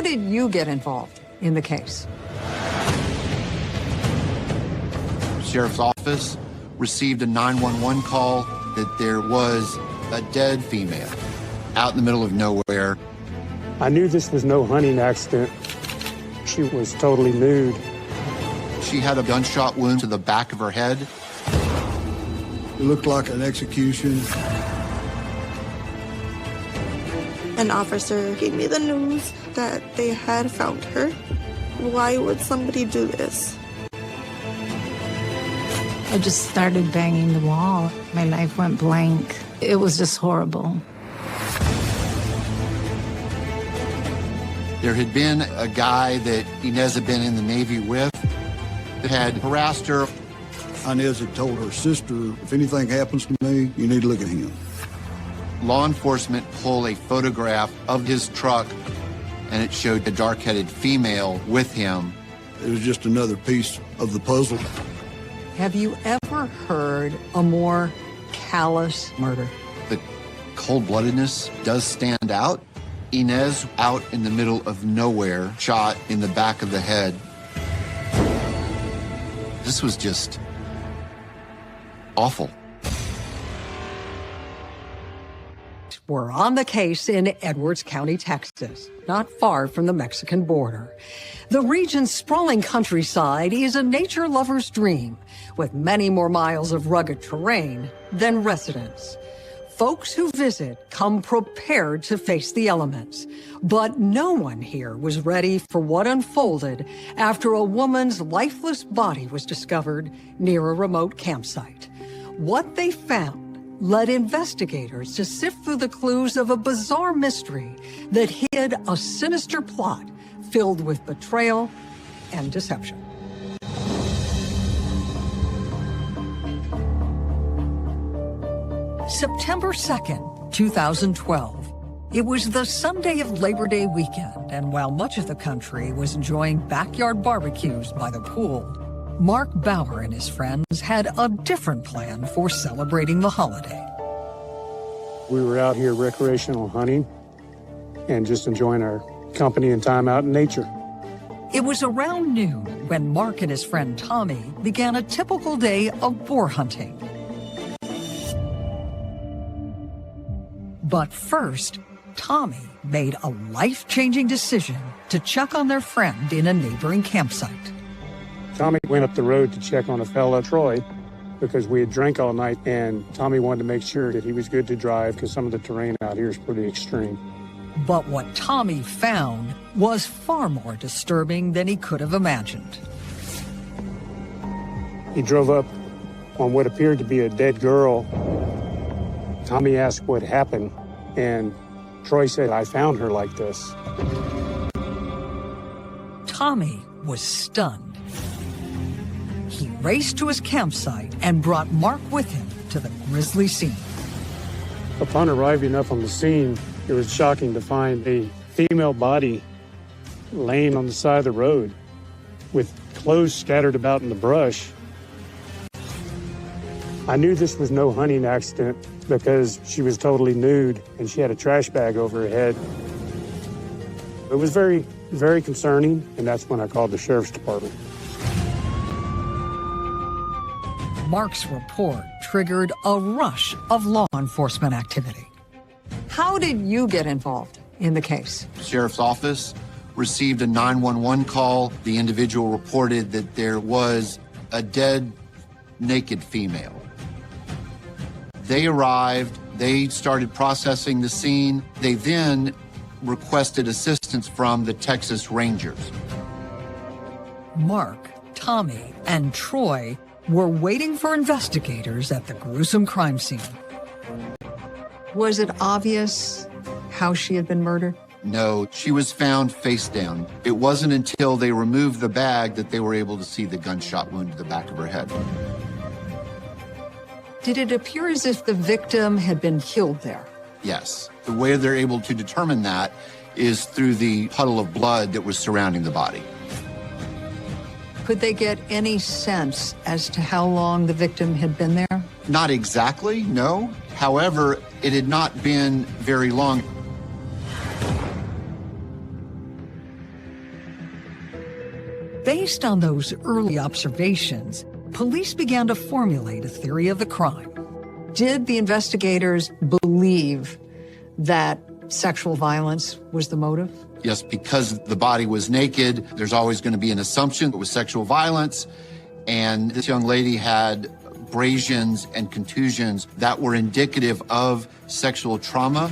How did you get involved in the case? Sheriff's office received a 911 call that there was a dead female out in the middle of nowhere. I knew this was no hunting accident. She was totally nude. She had a gunshot wound to the back of her head. It looked like an execution. An officer gave me the news that they had found her. Why would somebody do this? I just started banging the wall. My life went blank. It was just horrible. There had been a guy that Inez had been in the Navy with that had harassed her. Inez had told her sister, if anything happens to me, you need to look at him. Law enforcement pulled a photograph of his truck, and it showed a dark-headed female with him. It was just another piece of the puzzle. Have you ever heard a more callous murder? The cold-bloodedness does stand out. Inez out in the middle of nowhere, shot in the back of the head. This was just awful. We're on the case in Edwards County, Texas, not far from the Mexican border. The region's sprawling countryside is a nature lover's dream, with many more miles of rugged terrain than residents. Folks who visit come prepared to face the elements, but no one here was ready for what unfolded after a woman's lifeless body was discovered near a remote campsite. What they found led investigators to sift through the clues of a bizarre mystery that hid a sinister plot filled with betrayal and deception. September 2nd, 2012. It was the Sunday of Labor Day weekend, and while much of the country was enjoying backyard barbecues by the pool, Mark Bauer and his friends had a different plan for celebrating the holiday. We were out here recreational hunting and just enjoying our company and time out in nature. It was around noon when Mark and his friend Tommy began a typical day of boar hunting. But first, Tommy made a life-changing decision to check on their friend in a neighboring campsite. Tommy went up the road to check on a fella, Troy, because we had drank all night, and Tommy wanted to make sure that he was good to drive because some of the terrain out here is pretty extreme. But what Tommy found was far more disturbing than he could have imagined. He drove up on what appeared to be a dead girl. Tommy asked what happened, and Troy said, "I found her like this." Tommy was stunned. He raced to his campsite and brought Mark with him to the grisly scene. Upon arriving up on the scene, it was shocking to find a female body laying on the side of the road with clothes scattered about in the brush. I knew this was no hunting accident because she was totally nude and she had a trash bag over her head. It was very, very concerning, and that's when I called the sheriff's department. Mark's report triggered a rush of law enforcement activity. How did you get involved in the case? Sheriff's office received a 911 call. The individual reported that there was a dead, naked female. They arrived, they started processing the scene. They then requested assistance from the Texas Rangers. Mark, Tommy, and Troy were waiting for investigators at the gruesome crime scene. Was it obvious how she had been murdered? No, she was found face down. It wasn't until they removed the bag that they were able to see the gunshot wound to the back of her head. Did it appear as if the victim had been killed there? Yes. The way they're able to determine that is through the puddle of blood that was surrounding the body. Could they get any sense as to how long the victim had been there? Not exactly, no. However, it had not been very long. based on those early observations, police began to formulate a theory of the crime. Did the investigators believe that sexual violence was the motive? Yes, because the body was naked, there's always going to be an assumption it was sexual violence. And this young lady had abrasions and contusions that were indicative of sexual trauma.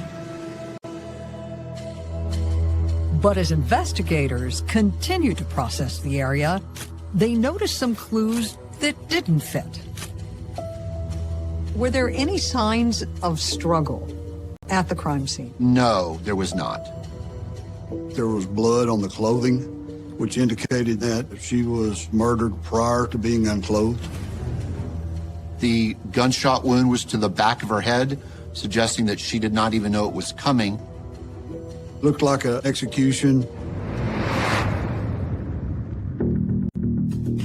But as investigators continued to process the area, they noticed some clues that didn't fit. Were there any signs of struggle at the crime scene? No, there was not. There was blood on the clothing, which indicated that she was murdered prior to being unclothed. The gunshot wound was to the back of her head, suggesting that she did not even know it was coming. Looked like an execution.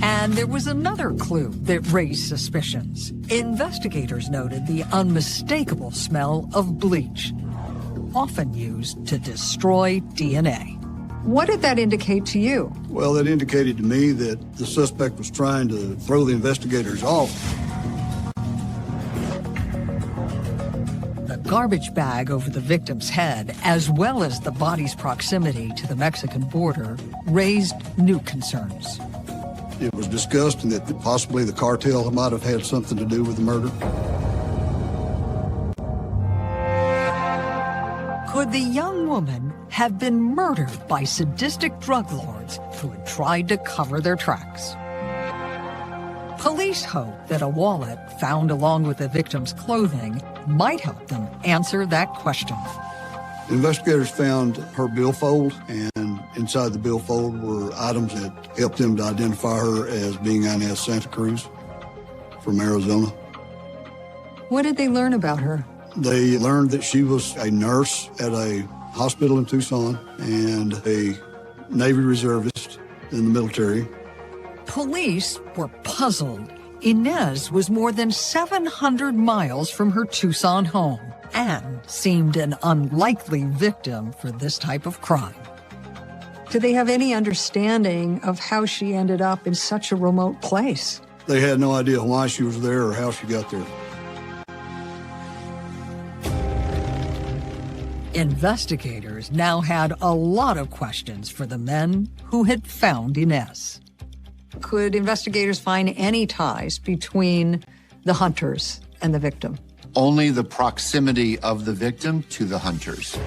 And there was another clue that raised suspicions. Investigators noted the unmistakable smell of bleach, often used to destroy DNA. What did that indicate to you? Well, that indicated to me that the suspect was trying to throw the investigators off. The garbage bag over the victim's head, as well as the body's proximity to the Mexican border, raised new concerns. It was discussed that possibly the cartel might have had something to do with the murder. Could the young woman have been murdered by sadistic drug lords who had tried to cover their tracks? Police hope that a wallet found along with the victim's clothing might help them answer that question. Investigators found her billfold, and inside the billfold were items that helped them to identify her as being Inez Santa Cruz from Arizona. What did they learn about her? They learned that she was a nurse at a hospital in Tucson and a Navy reservist in the military. Police were puzzled. Inez was more than 700 miles from her Tucson home and seemed an unlikely victim for this type of crime. Do they have any understanding of how she ended up in such a remote place? They had no idea why she was there or how she got there. Investigators now had a lot of questions for the men who had found Inez. Could investigators find any ties between the hunters and the victim? Only the proximity of the victim to the hunters.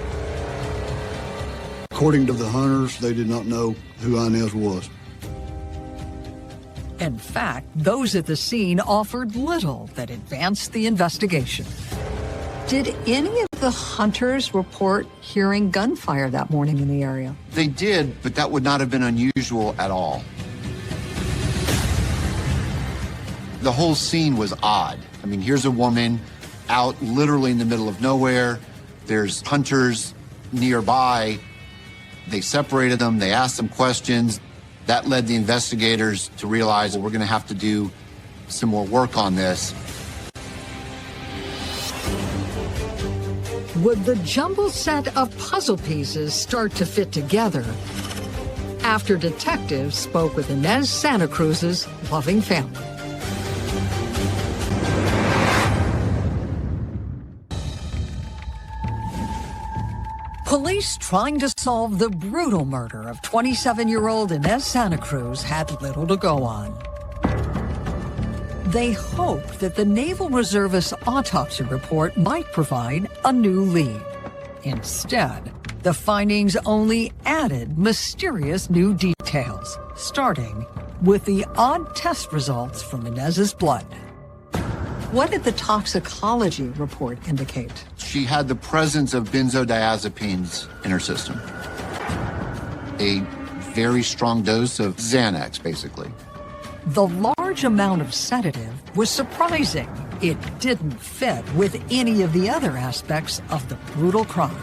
According to the hunters, they did not know who Inez was. In fact, those at the scene offered little that advanced the investigation. Did any of the hunters report hearing gunfire that morning in the area? They did, but that would not have been unusual at all. The whole scene was odd. I mean, here's a woman out literally in the middle of nowhere. There's hunters nearby. They separated them. They asked them questions. That led the investigators to realize that we're going to have to do some more work on this. Would the jumbled set of puzzle pieces start to fit together after detectives spoke with Inez Santa Cruz's loving family? Police trying to solve the brutal murder of 27-year-old Inez Santa Cruz had little to go on. They hoped that the Naval Reservist's autopsy report might provide a new lead. Instead, the findings only added mysterious new details, starting with the odd test results from Inez's blood. What did the toxicology report indicate? She had the presence of benzodiazepines in her system. A very strong dose of Xanax, basically. The large amount of sedative was surprising. It didn't fit with any of the other aspects of the brutal crime.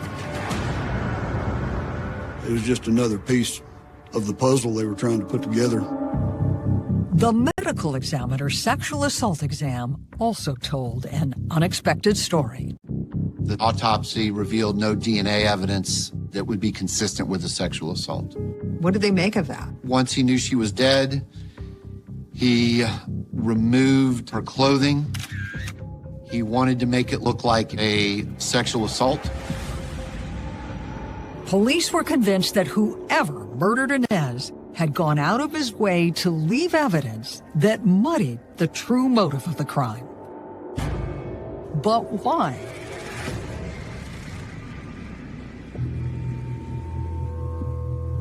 It was just another piece of the puzzle they were trying to put together. The medical examiner's sexual assault exam also told an unexpected story. The autopsy revealed no DNA evidence that would be consistent with a sexual assault. What did they make of that? Once he knew she was dead, he removed her clothing. He wanted to make it look like a sexual assault. Police were convinced that whoever murdered Inez had gone out of his way to leave evidence that muddied the true motive of the crime. But why?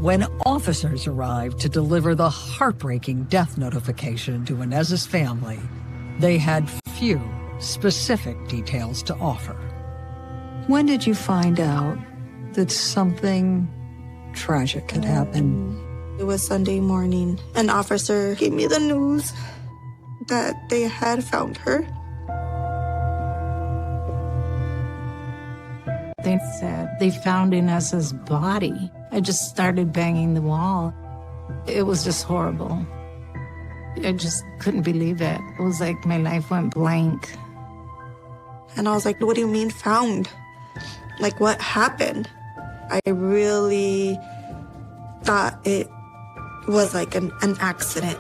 When officers arrived to deliver the heartbreaking death notification to Inez's family, they had few specific details to offer. When did you find out that something tragic had happened? It was Sunday morning. An officer gave me the news that they had found her. They said they found Inez's body. I just started banging the wall. It was just horrible. I just couldn't believe it. It was like my life went blank. And I was like, what do you mean found? Like, what happened? I really thought it was like an accident.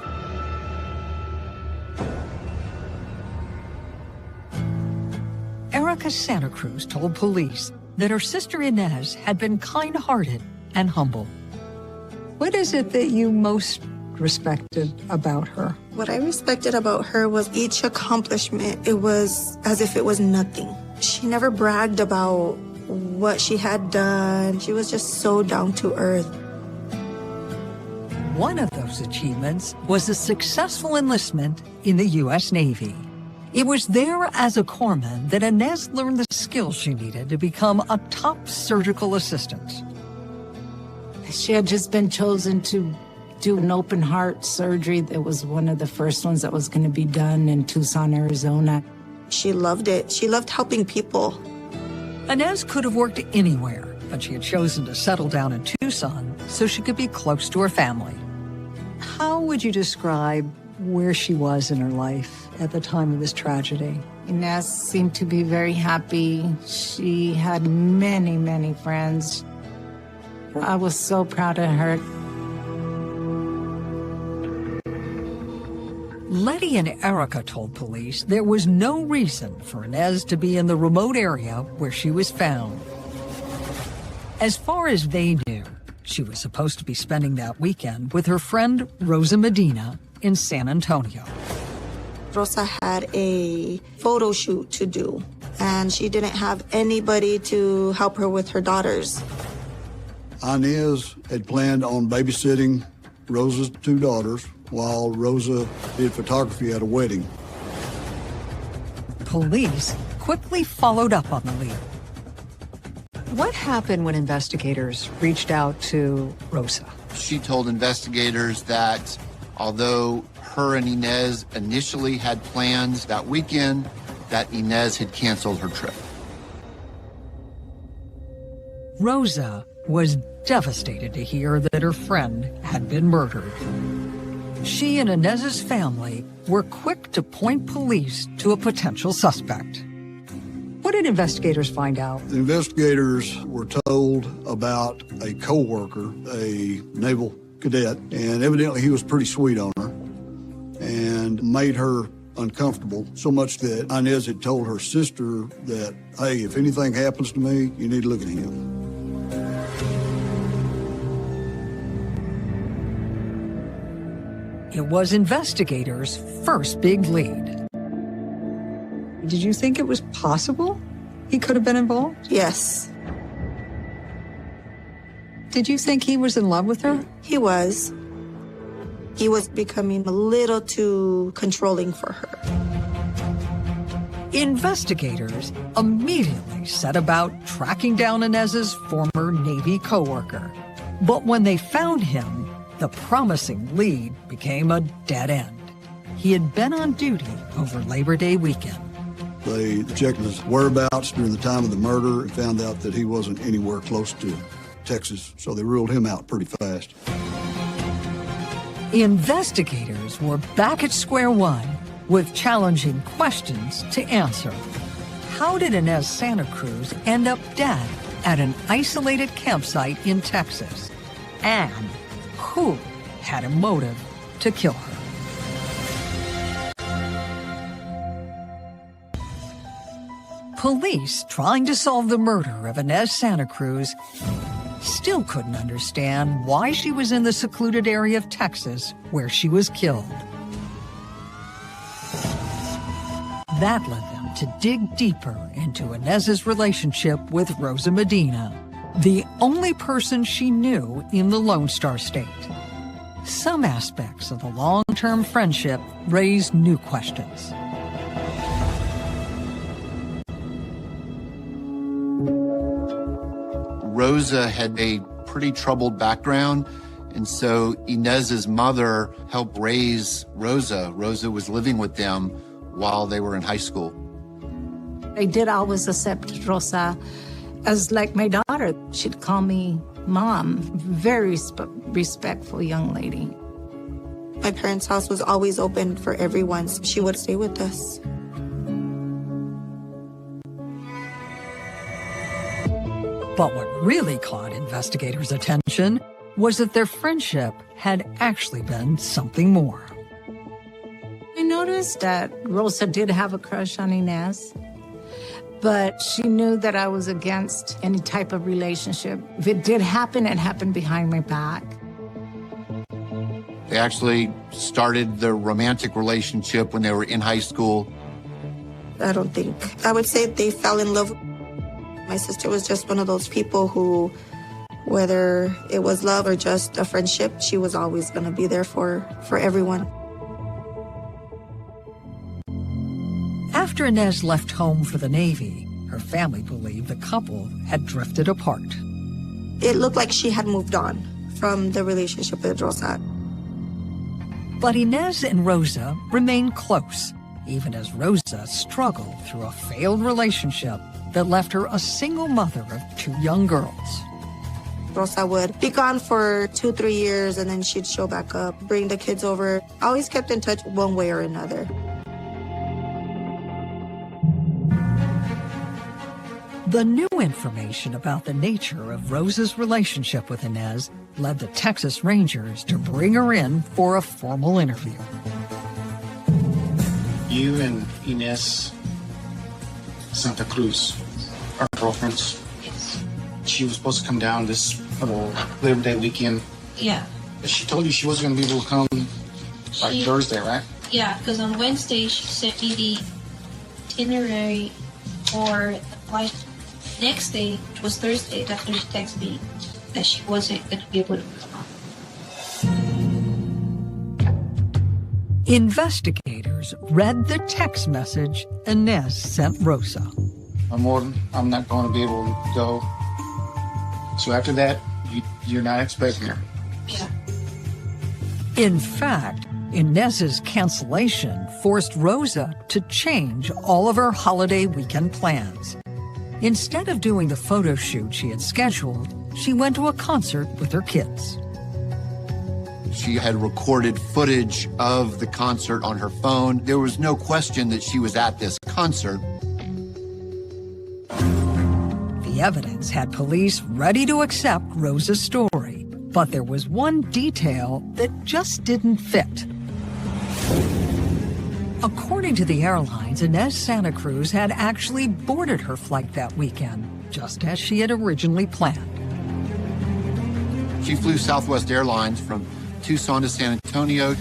Erica Santa Cruz told police that her sister Inez had been kind-hearted and humble. What is it that you most respected about her? What I respected about her was each accomplishment. It was as if it was nothing. She never bragged about what she had done. She was just so down to earth. One of those achievements was a successful enlistment in the U.S. Navy. It was there as a corpsman that Inez learned the skills she needed to become a top surgical assistant. She had just been chosen to do an open heart surgery. It was one of the first ones that was going to be done in Tucson, Arizona. She loved it. She loved helping people. Inez could have worked anywhere, but she had chosen to settle down in Tucson so she could be close to her family. How would you describe where she was in her life at the time of this tragedy? Inez seemed to be very happy. She had many, many friends. I was so proud of her. Letty and Erica told police there was no reason for Inez to be in the remote area where she was found. As far as they knew, she was supposed to be spending that weekend with her friend Rosa Medina in San Antonio. Rosa had a photo shoot to do, and she didn't have anybody to help her with her daughters. Inez had planned on babysitting Rosa's two daughters while Rosa did photography at a wedding. Police quickly followed up on the lead. What happened when investigators reached out to Rosa? She told investigators that although her and Inez initially had plans that weekend, that Inez had canceled her trip. Rosa was devastated to hear that her friend had been murdered. She and Inez's family were quick to point police to a potential suspect. What did investigators find out? The investigators were told about a co-worker, a naval cadet, and evidently he was pretty sweet on her and made her uncomfortable, so much that Inez had told her sister that, hey, if anything happens to me, you need to look at him. It was investigators' first big lead. Did you think it was possible he could have been involved? Yes, Did you think he was in love with her? he was. He was becoming a little too controlling for her. Investigators immediately set about tracking down Inez's former Navy coworker. But when they found him, the promising lead became a dead end. He had been on duty over Labor Day weekend. They checked his whereabouts during the time of the murder and found out that he wasn't anywhere close to Texas, so they ruled him out pretty fast. Investigators were back at square one with challenging questions to answer. How did Inez Santa Cruz end up dead at an isolated campsite in Texas? And who had a motive to kill her. Police trying to solve the murder of Inez Santa Cruz still couldn't understand why she was in the secluded area of Texas where she was killed. That led them to dig deeper into Inez's relationship with Rosa Medina, the only person she knew in the Lone Star State. Some aspects of the long-term friendship raised new questions. Rosa had a pretty troubled background, and so Inez's mother helped raise Rosa. Rosa was living with them while they were in high school. I did always accept Rosa as like my daughter. She'd call me Mom. Very respectful young lady. My parents' house was always open for everyone, so she would stay with us. But what really caught investigators' attention was that their friendship had actually been something more. I noticed that Rosa did have a crush on Inez, but she knew that I was against any type of relationship. If it did happen, it happened behind my back. They actually started their romantic relationship when they were in high school. I don't think. I would say they fell in love. My sister was just one of those people who, whether it was love or just a friendship, she was always going to be there for everyone. After Inez left home for the Navy, her family believed the couple had drifted apart. It looked like she had moved on from the relationship with Rosa. But Inez and Rosa remained close, even as Rosa struggled through a failed relationship that left her a single mother of 2 young girls. Rosa would be gone for 2-3 years, and then she'd show back up, bring the kids over. Always kept in touch one way or another. The new information about the nature of Rosa's relationship with Inez led the Texas Rangers to bring her in for a formal interview. You and Inez Santa Cruz are girlfriends? Yes. She was supposed to come down this little Labor Day weekend. Yeah. But she told you she wasn't going to be able to come like Thursday, right? Yeah, because on Wednesday she sent me the itinerary for the flight. Next day, which was Thursday, that's when she texted me that she wasn't going to be able to come. Investigators read the text message Inez sent Rosa. I'm not going to be able to go. So after that, you're not expecting her. Yeah. In fact, Inez's cancellation forced Rosa to change all of her holiday weekend plans. Instead of doing the photo shoot she had scheduled, she went to a concert with her kids. She had recorded footage of the concert on her phone. There was no question that she was at this concert. The evidence had police ready to accept Rosa's story, but there was one detail that just didn't fit. According to the airlines, Inez Santa Cruz had actually boarded her flight that weekend, just as she had originally planned. She flew Southwest Airlines from Tucson to San Antonio.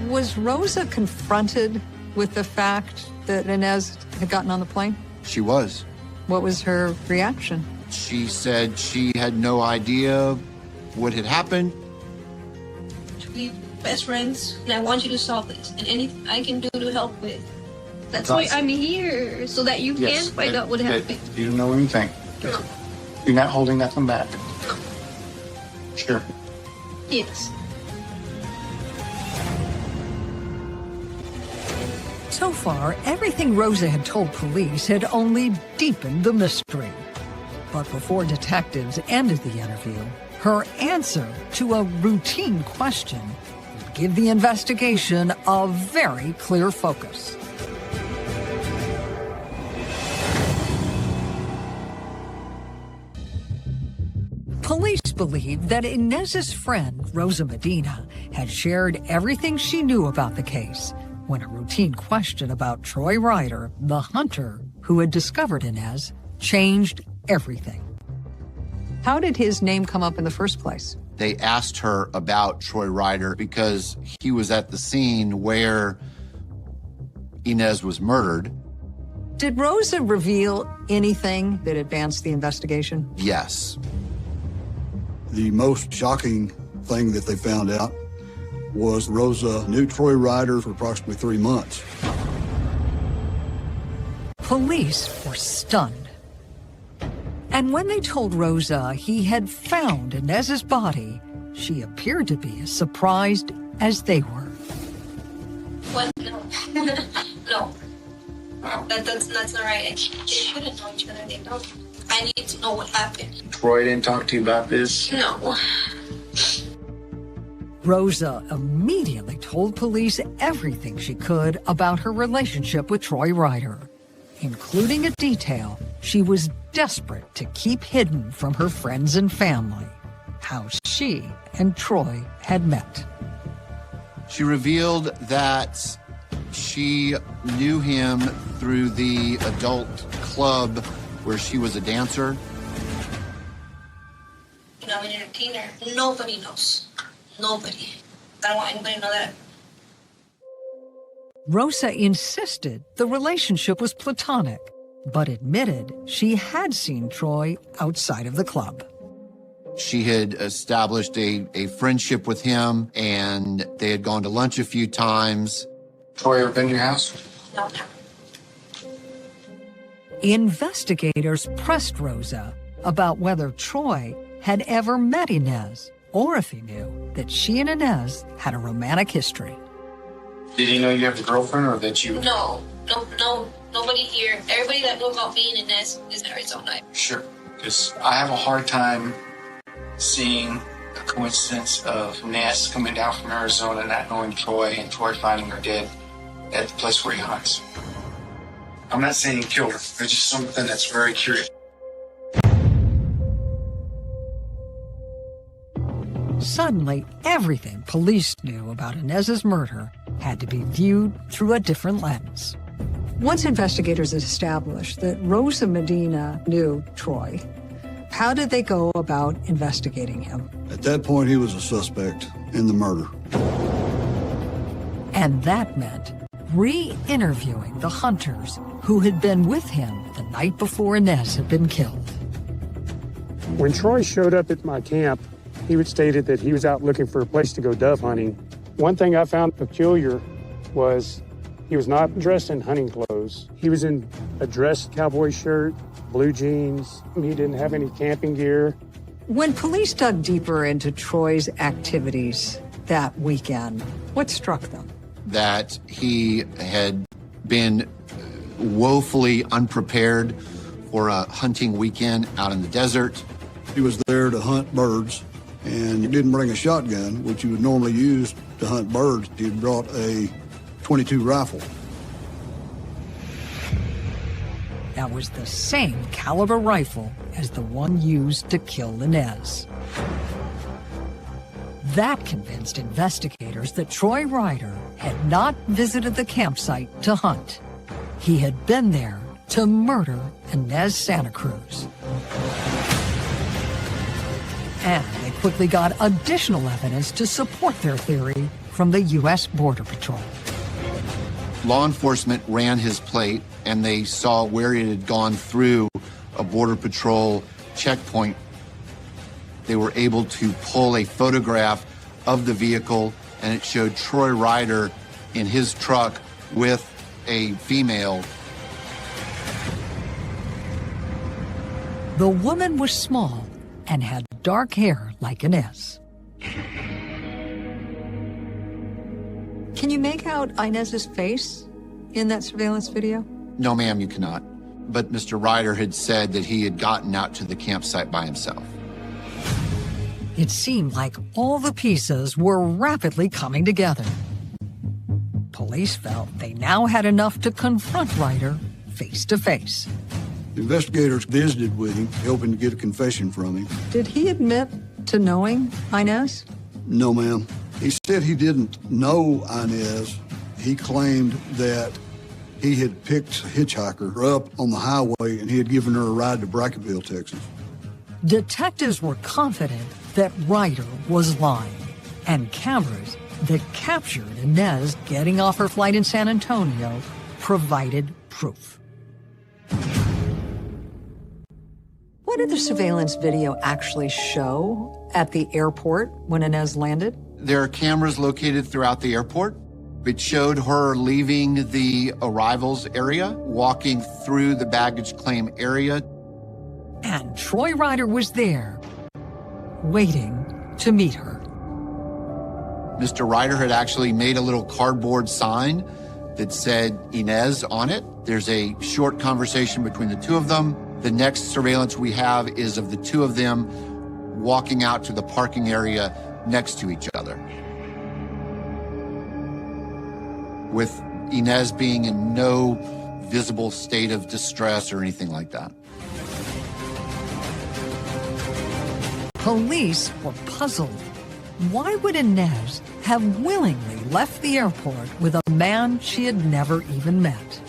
Was Rosa confronted with the fact that Inez had gotten on the plane? She was. What was her reaction? She said she had no idea what had happened. We best friends, and I want you to solve this, and anything I can do to help with. That's why I'm here, so that you can find out what happened. You don't know anything. You're not holding nothing back. Sure. Yes. So far, everything Rosa had told police had only deepened the mystery. But before detectives ended the interview, her answer to a routine question would give the investigation a very clear focus. Police believed that Inez's friend, Rosa Medina, had shared everything she knew about the case when a routine question about Troy Ryder, the hunter who had discovered Inez, changed everything. How did his name come up in the first place? They asked her about Troy Ryder because he was at the scene where Inez was murdered. Did Rosa reveal anything that advanced the investigation? Yes. The most shocking thing that they found out was Rosa knew Troy Ryder for approximately 3 months. Police were stunned. And when they told Rosa he had found Inez's body, she appeared to be as surprised as they were. What? No. No. That's not right. They shouldn't know each other. They don't. I need to know what happened. Troy didn't talk to you about this? No. Rosa immediately told police everything she could about her relationship with Troy Ryder, including a detail she was desperate to keep hidden from her friends and family: how she and Troy had met. She revealed that she knew him through the adult club where she was a dancer. You know, I'm an entertainer. Nobody knows. Nobody. I don't want anybody to know that. Rosa insisted the relationship was platonic, but admitted she had seen Troy outside of the club. She had established a friendship with him, and they had gone to lunch a few times. Troy ever been to your house? No. Investigators pressed Rosa about whether Troy had ever met Inez, or if he knew that she and Inez had a romantic history. Did he know you have a girlfriend, or that you... No. Nobody here. Everybody that knew about me and Inez is in Arizona. Sure. Because I have a hard time seeing a coincidence of Ness coming down from Arizona, not knowing Troy, and Troy finding her dead at the place where he hunts. I'm not saying he killed her. It's just something that's very curious. Suddenly, everything police knew about Inez's murder had to be viewed through a different lens. Once investigators established that Rosa Medina knew Troy, how did they go about investigating him? At that point, he was a suspect in the murder. And that meant re-interviewing the hunters who had been with him the night before Inez had been killed. When Troy showed up at my camp, he had stated that he was out looking for a place to go dove hunting. One thing I found peculiar was he was not dressed in hunting clothes. He was in a dress cowboy shirt, blue jeans. He didn't have any camping gear. When police dug deeper into Troy's activities that weekend, what struck them? That he had been woefully unprepared for a hunting weekend out in the desert. He was there to hunt birds, and he didn't bring a shotgun, which you would normally use to hunt birds. He brought a .22 rifle. That was the same caliber rifle as the one used to kill Inez. That convinced investigators that Troy Ryder had not visited the campsite to hunt. He had been there to murder Inez Santa Cruz. And they quickly got additional evidence to support their theory from the U.S. Border Patrol. Law enforcement ran his plate, and they saw where it had gone through a Border Patrol checkpoint. They were able to pull a photograph of the vehicle, and it showed Troy Ryder in his truck with a female. The woman was small and had dark hair like Inez. Can you make out Inez's face in that surveillance video? No, ma'am, you cannot. But Mr. Ryder had said that he had gotten out to the campsite by himself. It seemed like all the pieces were rapidly coming together. Police felt they now had enough to confront Ryder face to face. Investigators visited with him, hoping to get a confession from him. Did he admit to knowing Inez? No, ma'am. He said he didn't know Inez. He claimed that he had picked a hitchhiker up on the highway and he had given her a ride to Brackettville, Texas. Detectives were confident that Ryder was lying, and cameras that captured Inez getting off her flight in San Antonio provided proof. What did the surveillance video actually show at the airport when Inez landed? There are cameras located throughout the airport. It showed her leaving the arrivals area, walking through the baggage claim area. And Troy Ryder was there, waiting to meet her. Mr. Ryder had actually made a little cardboard sign that said Inez on it. There's a short conversation between the two of them. The next surveillance we have is of the two of them walking out to the parking area next to each other, with Inez being in no visible state of distress or anything like that. Police were puzzled. Why would Inez have willingly left the airport with a man she had never even met?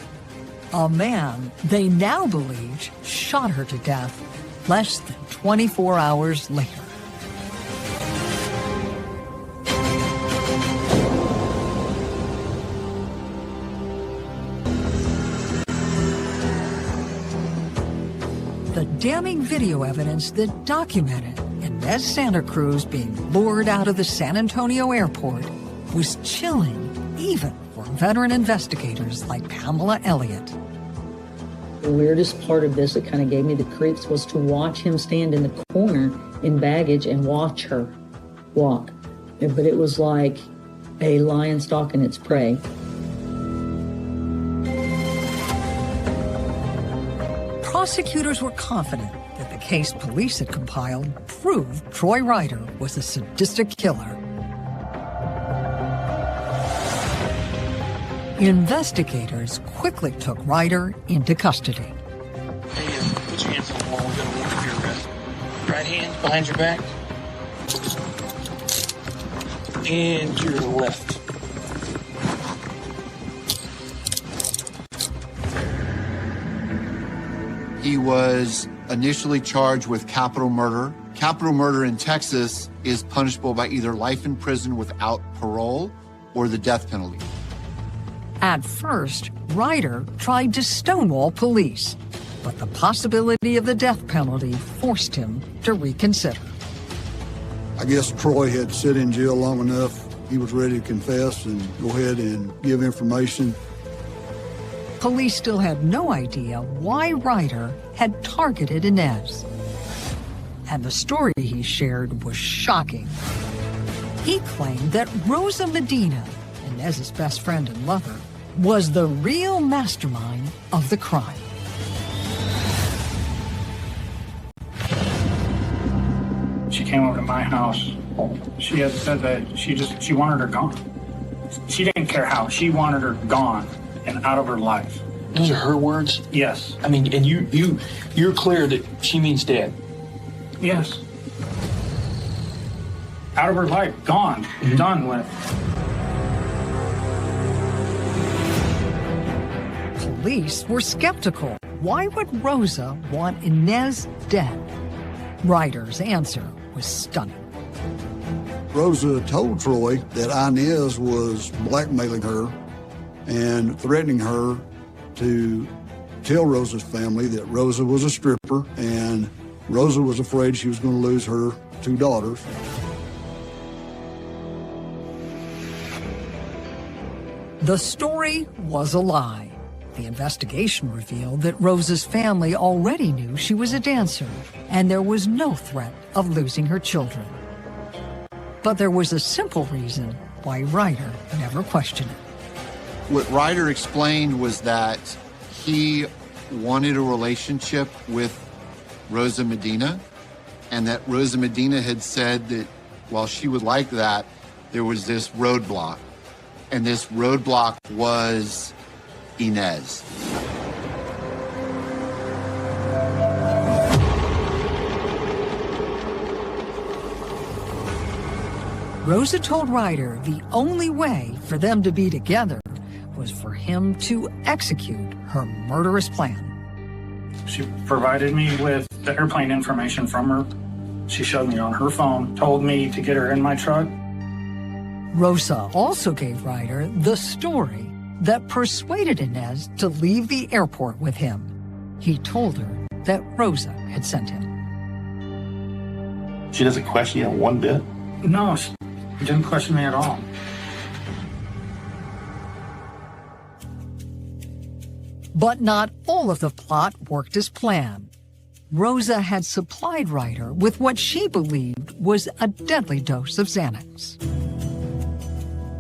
A man they now believe shot her to death less than 24 hours later. The damning video evidence that documented Inez Santa Cruz being lured out of the San Antonio airport was chilling even for veteran investigators like Pamela Elliott. The weirdest part of this that kind of gave me the creeps was to watch him stand in the corner in baggage and watch her walk. But it was like a lion stalking its prey. Prosecutors were confident that the case police had compiled proved Troy Ryder was a sadistic killer. Investigators quickly took Ryder into custody. Hey, put your hands on the wall. We're going to warrant your arrest. Right hand behind your back. And your left. He was initially charged with capital murder. Capital murder in Texas is punishable by either life in prison without parole or the death penalty. At first, Ryder tried to stonewall police, but the possibility of the death penalty forced him to reconsider. I guess Troy had sat in jail long enough. He was ready to confess and go ahead and give information. Police still had no idea why Ryder had targeted Inez. And the story he shared was shocking. He claimed that Rosa Medina, Inez's best friend and lover, was the real mastermind of the crime. She came over to my house. She had said that she wanted her gone. She didn't care how. She wanted her gone and out of her life. Those are her words? Yes. I mean, and you're clear that she means dead? Yes. Out of her life, gone, done with. Police were skeptical. Why would Rosa want Inez dead? Ryder's answer was stunning. Rosa told Troy that Inez was blackmailing her and threatening her to tell Rosa's family that Rosa was a stripper and Rosa was afraid she was going to lose her 2 daughters. The story was a lie. The investigation revealed that Rosa's family already knew she was a dancer, and there was no threat of losing her children. But there was a simple reason why Ryder never questioned it. What Ryder explained was that he wanted a relationship with Rosa Medina, and that Rosa Medina had said that while she would like that, there was this roadblock, and this roadblock was Inez. Rosa told Ryder the only way for them to be together was for him to execute her murderous plan. She provided me with the airplane information from her. She showed me on her phone, told me to get her in my truck. Rosa also gave Ryder the story that persuaded Inez to leave the airport with him. He told her that Rosa had sent him. She doesn't question you one bit? No, she didn't question me at all. But not all of the plot worked as planned. Rosa had supplied Ryder with what she believed was a deadly dose of Xanax.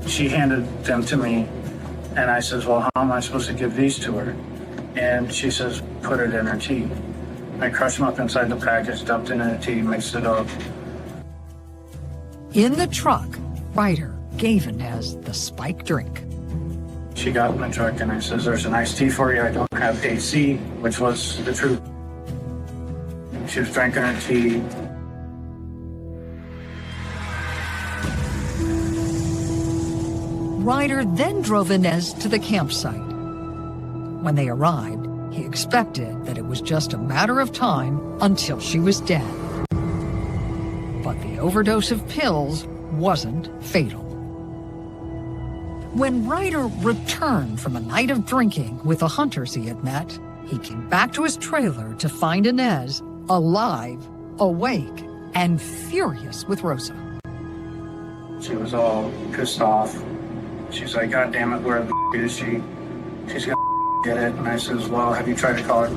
She handed them to me, and I says, well, how am I supposed to give these to her? And she says, put it in her tea. I crushed them up inside the package, dumped it in a tea, mixed it up. In the truck, Ryder gave Inez the spiked drink. She got in the truck, and I says, there's an iced tea for you. I don't have AC, which was the truth. She was drinking her tea. Ryder then drove Inez to the campsite. When they arrived, he expected that it was just a matter of time until she was dead. But the overdose of pills wasn't fatal. When Ryder returned from a night of drinking with the hunters he had met, he came back to his trailer to find Inez alive, awake, and furious with Rosa. She was all pissed off. She's like, God damn it, where the is she? She's gonna get it. And I says, well, have you tried to call her?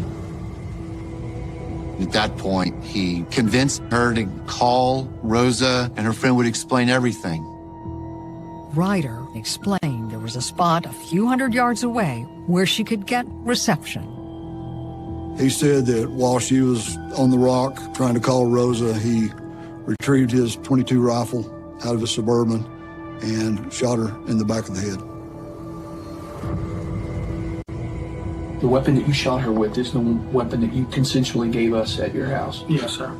At that point, he convinced her to call Rosa, and her friend would explain everything. Ryder explained there was a spot a few hundred yards away where she could get reception. He said that while she was on the rock trying to call Rosa, he retrieved his .22 rifle out of a Suburban and shot her in the back of the head. The weapon that you shot her with is the weapon that you consensually gave us at your house? Yes, sir.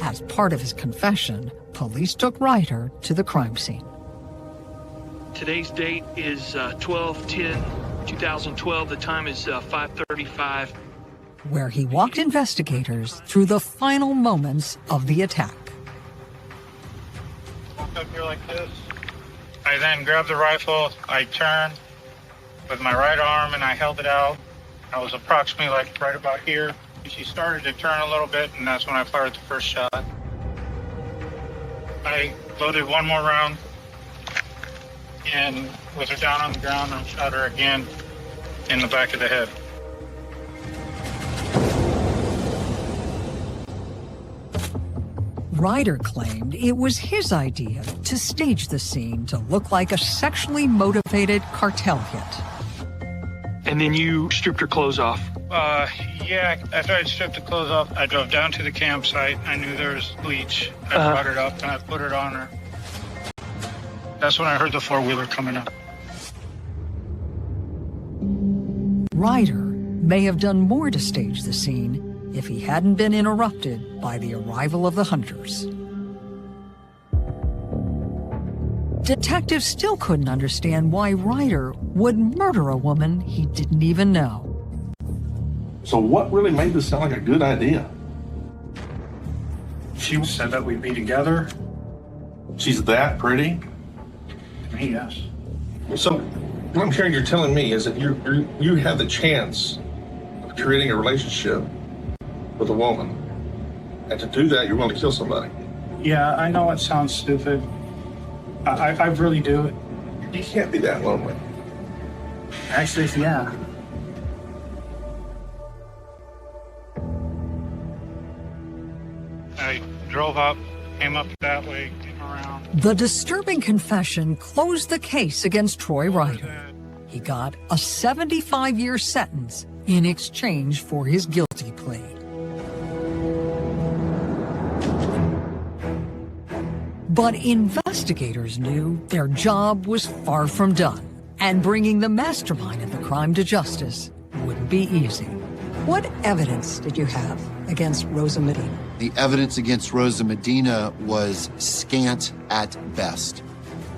As part of his confession, police took Ryder to the crime scene. Today's date is 12/10/2012. The time is 5:35. Where he walked investigators through the final moments of the attack. Walked up here like this. I then grabbed the rifle. I turned with my right arm and I held it out. I was approximately like right about here. She started to turn a little bit, and that's when I fired the first shot. I loaded one more round, and with her down on the ground, I shot her again in the back of the head. Ryder claimed it was his idea to stage the scene to look like a sexually motivated cartel hit. And then you stripped her clothes off. Yeah, after I stripped the clothes off, I drove down to the campsite. I knew there was bleach. I brought it up and I put it on her. That's when I heard the four-wheeler coming up. Ryder may have done more to stage the scene if he hadn't been interrupted by the arrival of the hunters. Detectives still couldn't understand why Ryder would murder a woman he didn't even know. So what really made this sound like a good idea? She said that we'd be together. She's that pretty? To me, yes. So what I'm hearing you're telling me is that you have the chance of creating a relationship with a woman. And to do that, you're willing to kill somebody. Yeah, I know it sounds stupid. I really do. You can't be that lonely. Actually, yeah. I drove up, came up that way, came around. The disturbing confession closed the case against Troy Ryder. He got a 75-year sentence in exchange for his guilty plea. But investigators knew their job was far from done, and bringing the mastermind of the crime to justice wouldn't be easy. What evidence did you have against Rosa Medina. The evidence against Rosa Medina was scant at best.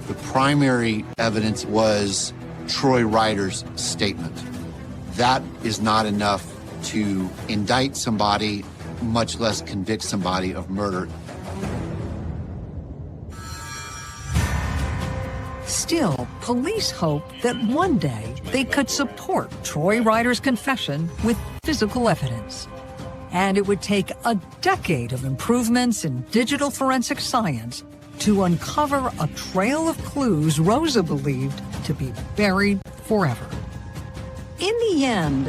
The primary evidence was Troy Ryder's statement. That is not enough to indict somebody, much less convict somebody of murder. Still, police hoped that one day they could support Troy Ryder's confession with physical evidence. And it would take a decade of improvements in digital forensic science to uncover a trail of clues Rosa believed to be buried forever. In the end,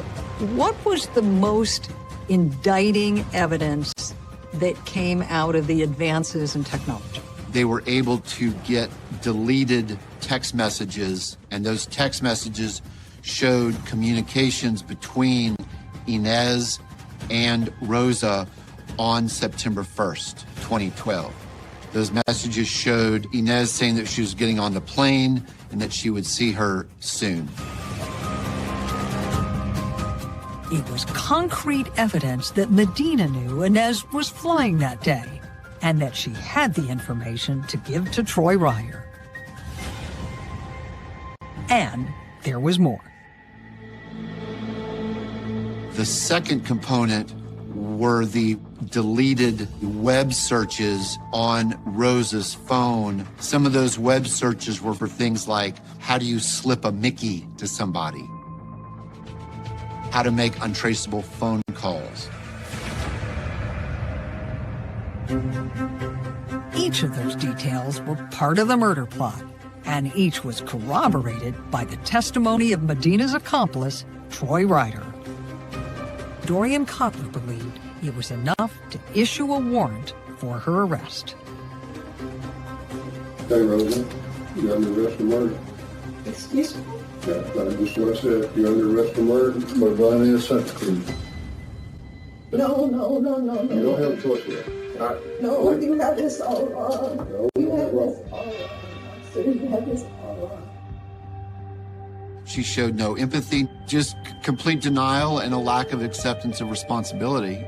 what was the most indicting evidence that came out of the advances in technology? They were able to get deleted text messages, and those text messages showed communications between Inez and Rosa on September 1st, 2012. Those messages showed Inez saying that she was getting on the plane and that she would see her soon. It was concrete evidence that Medina knew Inez was flying that day and that she had the information to give to Troy Ryder. And there was more. The second component were the deleted web searches on Rosa's phone. Some of those web searches were for things like, how do you slip a Mickey to somebody? How to make untraceable phone calls. Each of those details were part of the murder plot, and each was corroborated by the testimony of Medina's accomplice, Troy Ryder. Dorian Kotler believed it was enough to issue a warrant for her arrest. Hey, Rosa, you're under arrest for murder. Excuse me? Yeah, I just what I said. You're under arrest for murder, but Brian is tragically. No. You don't have a choice yet. No, you have this all wrong. No, You have wrong. this all wrong. So you have this all wrong. She showed no empathy, just complete denial and a lack of acceptance of responsibility.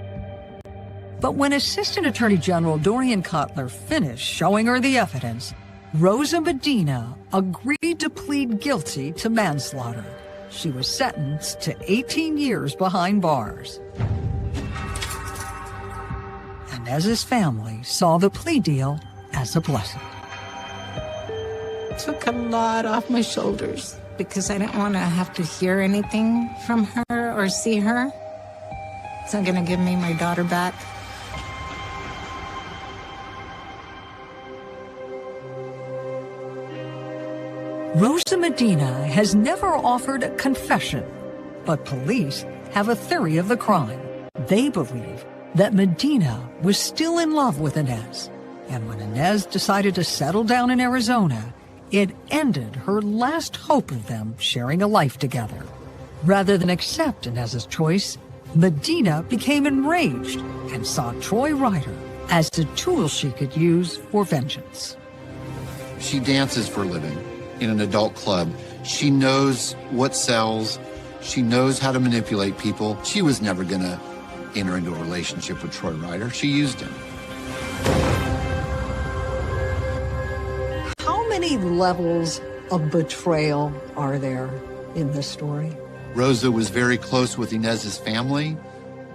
But when Assistant Attorney General Dorian Kotler finished showing her the evidence, Rosa Medina agreed to plead guilty to manslaughter. She was sentenced to 18 years behind bars. Inez's family saw the plea deal as a blessing. Took a lot off my shoulders because I didn't want to have to hear anything from her or see her. It's not going to give me my daughter back. Rosa Medina has never offered a confession, but police have a theory of the crime. They believe that Medina was still in love with Inez, and when Inez decided to settle down in Arizona, it ended her last hope of them sharing a life together. Rather than accept Inez's choice, Medina became enraged and saw Troy Ryder as a tool she could use for vengeance. She dances for a living in an adult club. She knows what sells. She knows how to manipulate people. She was never gonna enter into a relationship with Troy Ryder. She used him. How many levels of betrayal are there in this story? Rosa was very close with Inez's family.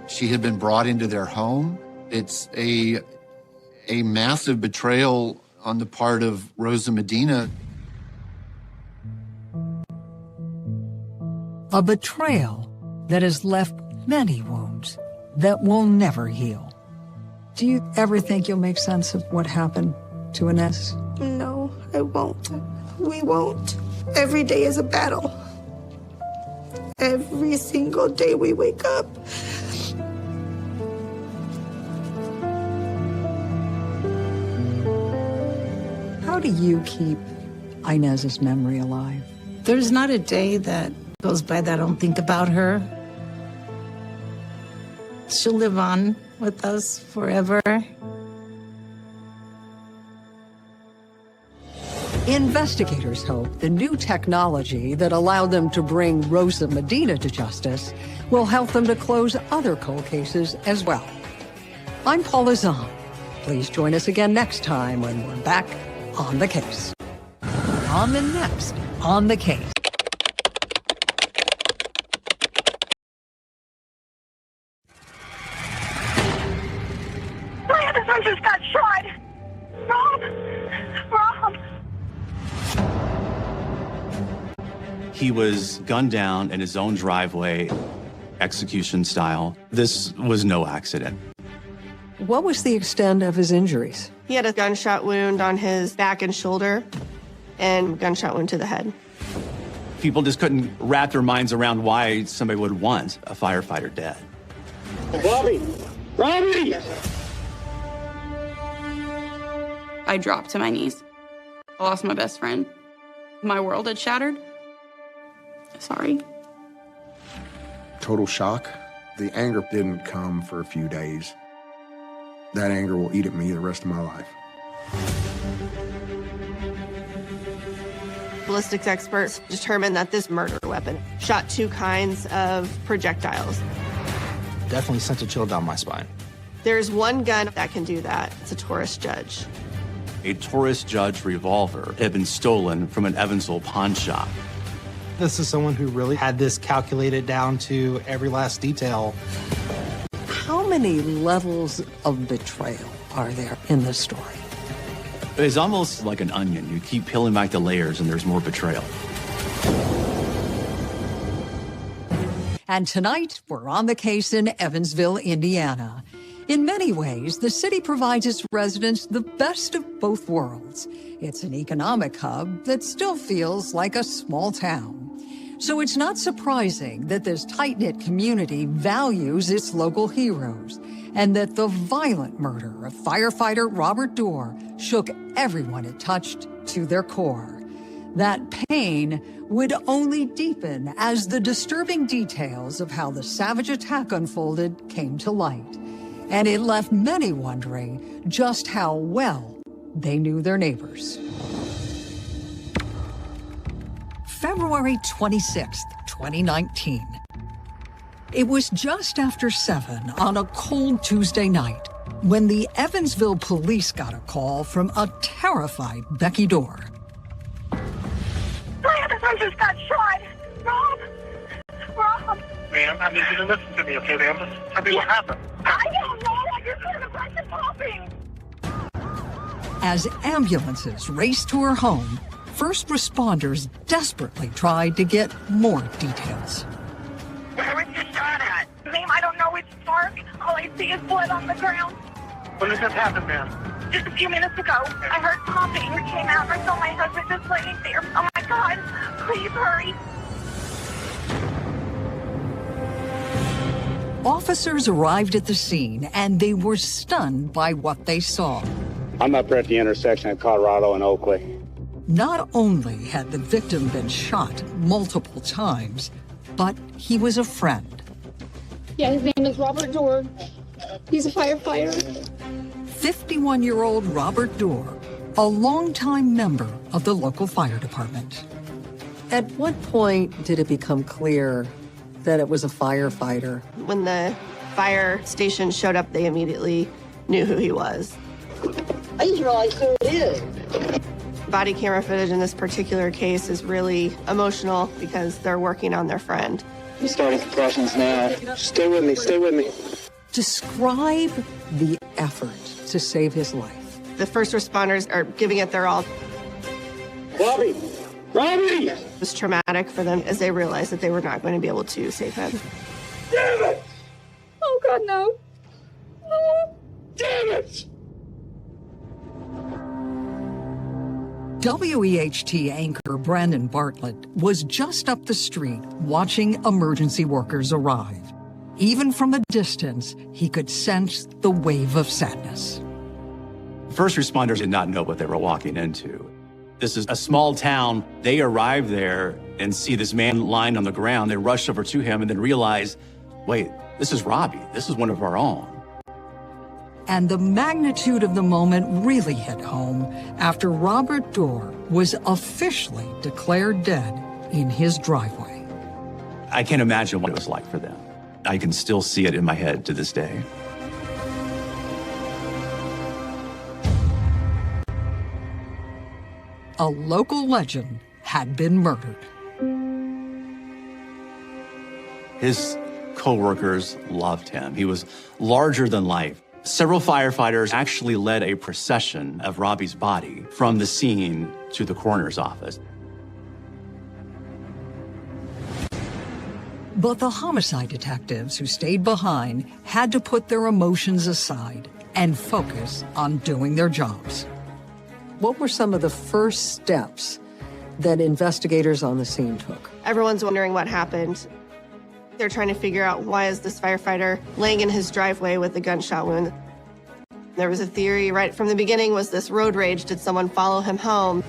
She had been brought into their home. It's a massive betrayal on the part of Rosa Medina. A betrayal that has left many wounds that will never heal. Do you ever think you'll make sense of what happened to Inez? No, I won't. We won't. Every day is a battle. Every single day we wake up. How do you keep Inez's memory alive? There's not a day that goes by that I don't think about her. She'll live on with us forever. Investigators hope the new technology that allowed them to bring Rosa Medina to justice will help them to close other cold cases as well. I'm Paula Zahn. Please join us again next time when we're back on the case. On the next On the Case. My other son just got shot. Rob. He was gunned down in his own driveway, execution style. This was no accident. What was the extent of his injuries? He had a gunshot wound on his back and shoulder and a gunshot wound to the head. People just couldn't wrap their minds around why somebody would want a firefighter dead. Robbie! I dropped to my knees. I lost my best friend. My world had shattered. Sorry. Total shock. The anger didn't come for a few days. That anger will eat at me the rest of my life. Ballistics experts determined that this murder weapon shot 2 kinds of projectiles. Definitely sent a chill down my spine. There's one gun that can do that. It's a Taurus Judge. A Taurus Judge revolver had been stolen from an Evansville pawn shop. This is someone who really had this calculated down to every last detail. How many levels of betrayal are there in this story? It's almost like an onion. You keep peeling back the layers and there's more betrayal. And tonight, we're on the case in Evansville, Indiana. In many ways, the city provides its residents the best of both worlds. It's an economic hub that still feels like a small town. So it's not surprising that this tight-knit community values its local heroes, and that the violent murder of firefighter Robert Dorr shook everyone it touched to their core. That pain would only deepen as the disturbing details of how the savage attack unfolded came to light. And it left many wondering just how well they knew their neighbors. February 26th, 2019. It was just after 7 on a cold Tuesday night when the Evansville police got a call from a terrified Becky Dorr. My other son just got shot. Rob! Ma'am, I need you to listen to me, okay, ma'am? Tell me what happened. I don't know. I just heard a bunch of popping. As ambulances raced to her home, first responders desperately tried to get more details. Where was you shot at? Ma'am, I don't know. It's dark. All I see is blood on the ground. When did this happen, ma'am? Just a few minutes ago, I heard popping. Came out. I saw my husband just laying there. Oh my God! Please hurry. Officers arrived at the scene and they were stunned by what they saw. I'm up here at the intersection of Colorado and Oakley. Not only had the victim been shot multiple times, but he was a friend. Yeah, his name is Robert Dorr. He's a firefighter. 51-year-old Robert Dorr, a longtime member of the local fire department. At what point did it become clear that it was a firefighter? When the fire station showed up, they immediately knew who he was. I just realized who it is. Body camera footage in this particular case is really emotional because they're working on their friend. He's starting compressions now. Stay with me, stay with me. Describe the effort to save his life. The first responders are giving it their all. Robbie! It was traumatic for them as they realized that they were not going to be able to save him. Damn it! Oh, God, no. Oh. Damn it! WEHT anchor Brandon Bartlett was just up the street watching emergency workers arrive. Even from a distance, he could sense the wave of sadness. First responders did not know what they were walking into. This is a small town. They arrive there and see this man lying on the ground. They rush over to him and then realize, wait, this is Robbie. This is one of our own. And the magnitude of the moment really hit home after Robert Dorr was officially declared dead in his driveway. I can't imagine what it was like for them. I can still see it in my head to this day. a local legend had been murdered. His co-workers loved him. He was larger than life. Several firefighters actually led a procession of Robbie's body from the scene to the coroner's office. But the homicide detectives who stayed behind had to put their emotions aside and focus on doing their jobs. What were some of the first steps that investigators on the scene took? Everyone's wondering what happened. They're trying to figure out, why is this firefighter laying in his driveway with a gunshot wound? There was a theory right from the beginning, was this road rage? Did someone follow him home?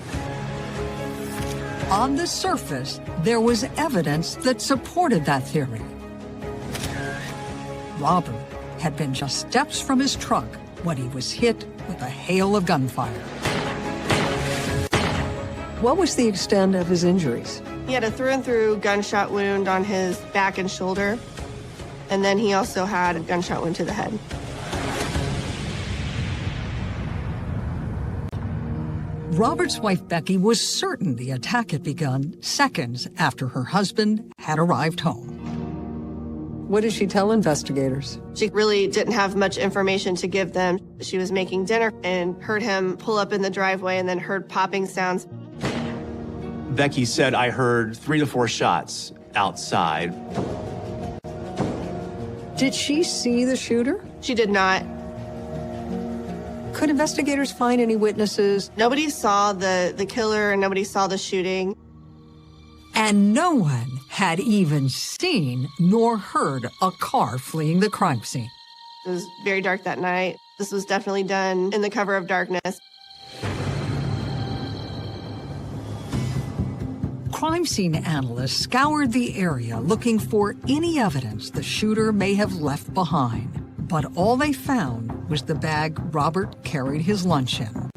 On the surface, there was evidence that supported that theory. Robert had been just steps from his truck when he was hit with a hail of gunfire. What was the extent of his injuries? He had a through-and-through gunshot wound on his back and shoulder, and then he also had a gunshot wound to the head. Robert's wife, Becky, was certain the attack had begun seconds after her husband had arrived home. What did she tell investigators? She really didn't have much information to give them. She was making dinner and heard him pull up in the driveway and then heard popping sounds. Becky said, I heard 3 to 4 shots outside. Did she see the shooter? She did not. Could investigators find any witnesses? Nobody saw the killer and nobody saw the shooting. And no one had even seen nor heard a car fleeing the crime scene. It was very dark that night. This was definitely done in the cover of darkness. Crime scene analysts scoured the area looking for any evidence the shooter may have left behind. But all they found was the bag Robert carried his lunch in.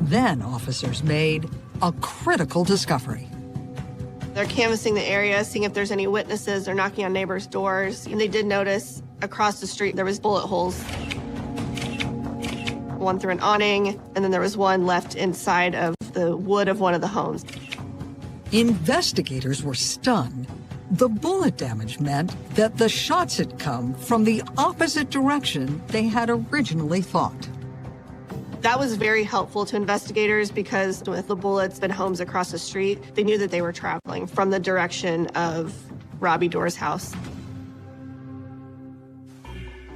Then officers made a critical discovery. They're canvassing the area, seeing if there's any witnesses. They're knocking on neighbors' doors. And they did notice across the street there was bullet holes. One through an awning, and then there was one left inside of the wood of one of the homes. Investigators were stunned. The bullet damage meant that the shots had come from the opposite direction they had originally thought. That was very helpful to investigators because with the bullets and homes across the street, they knew that they were traveling from the direction of Robbie Doerr's house.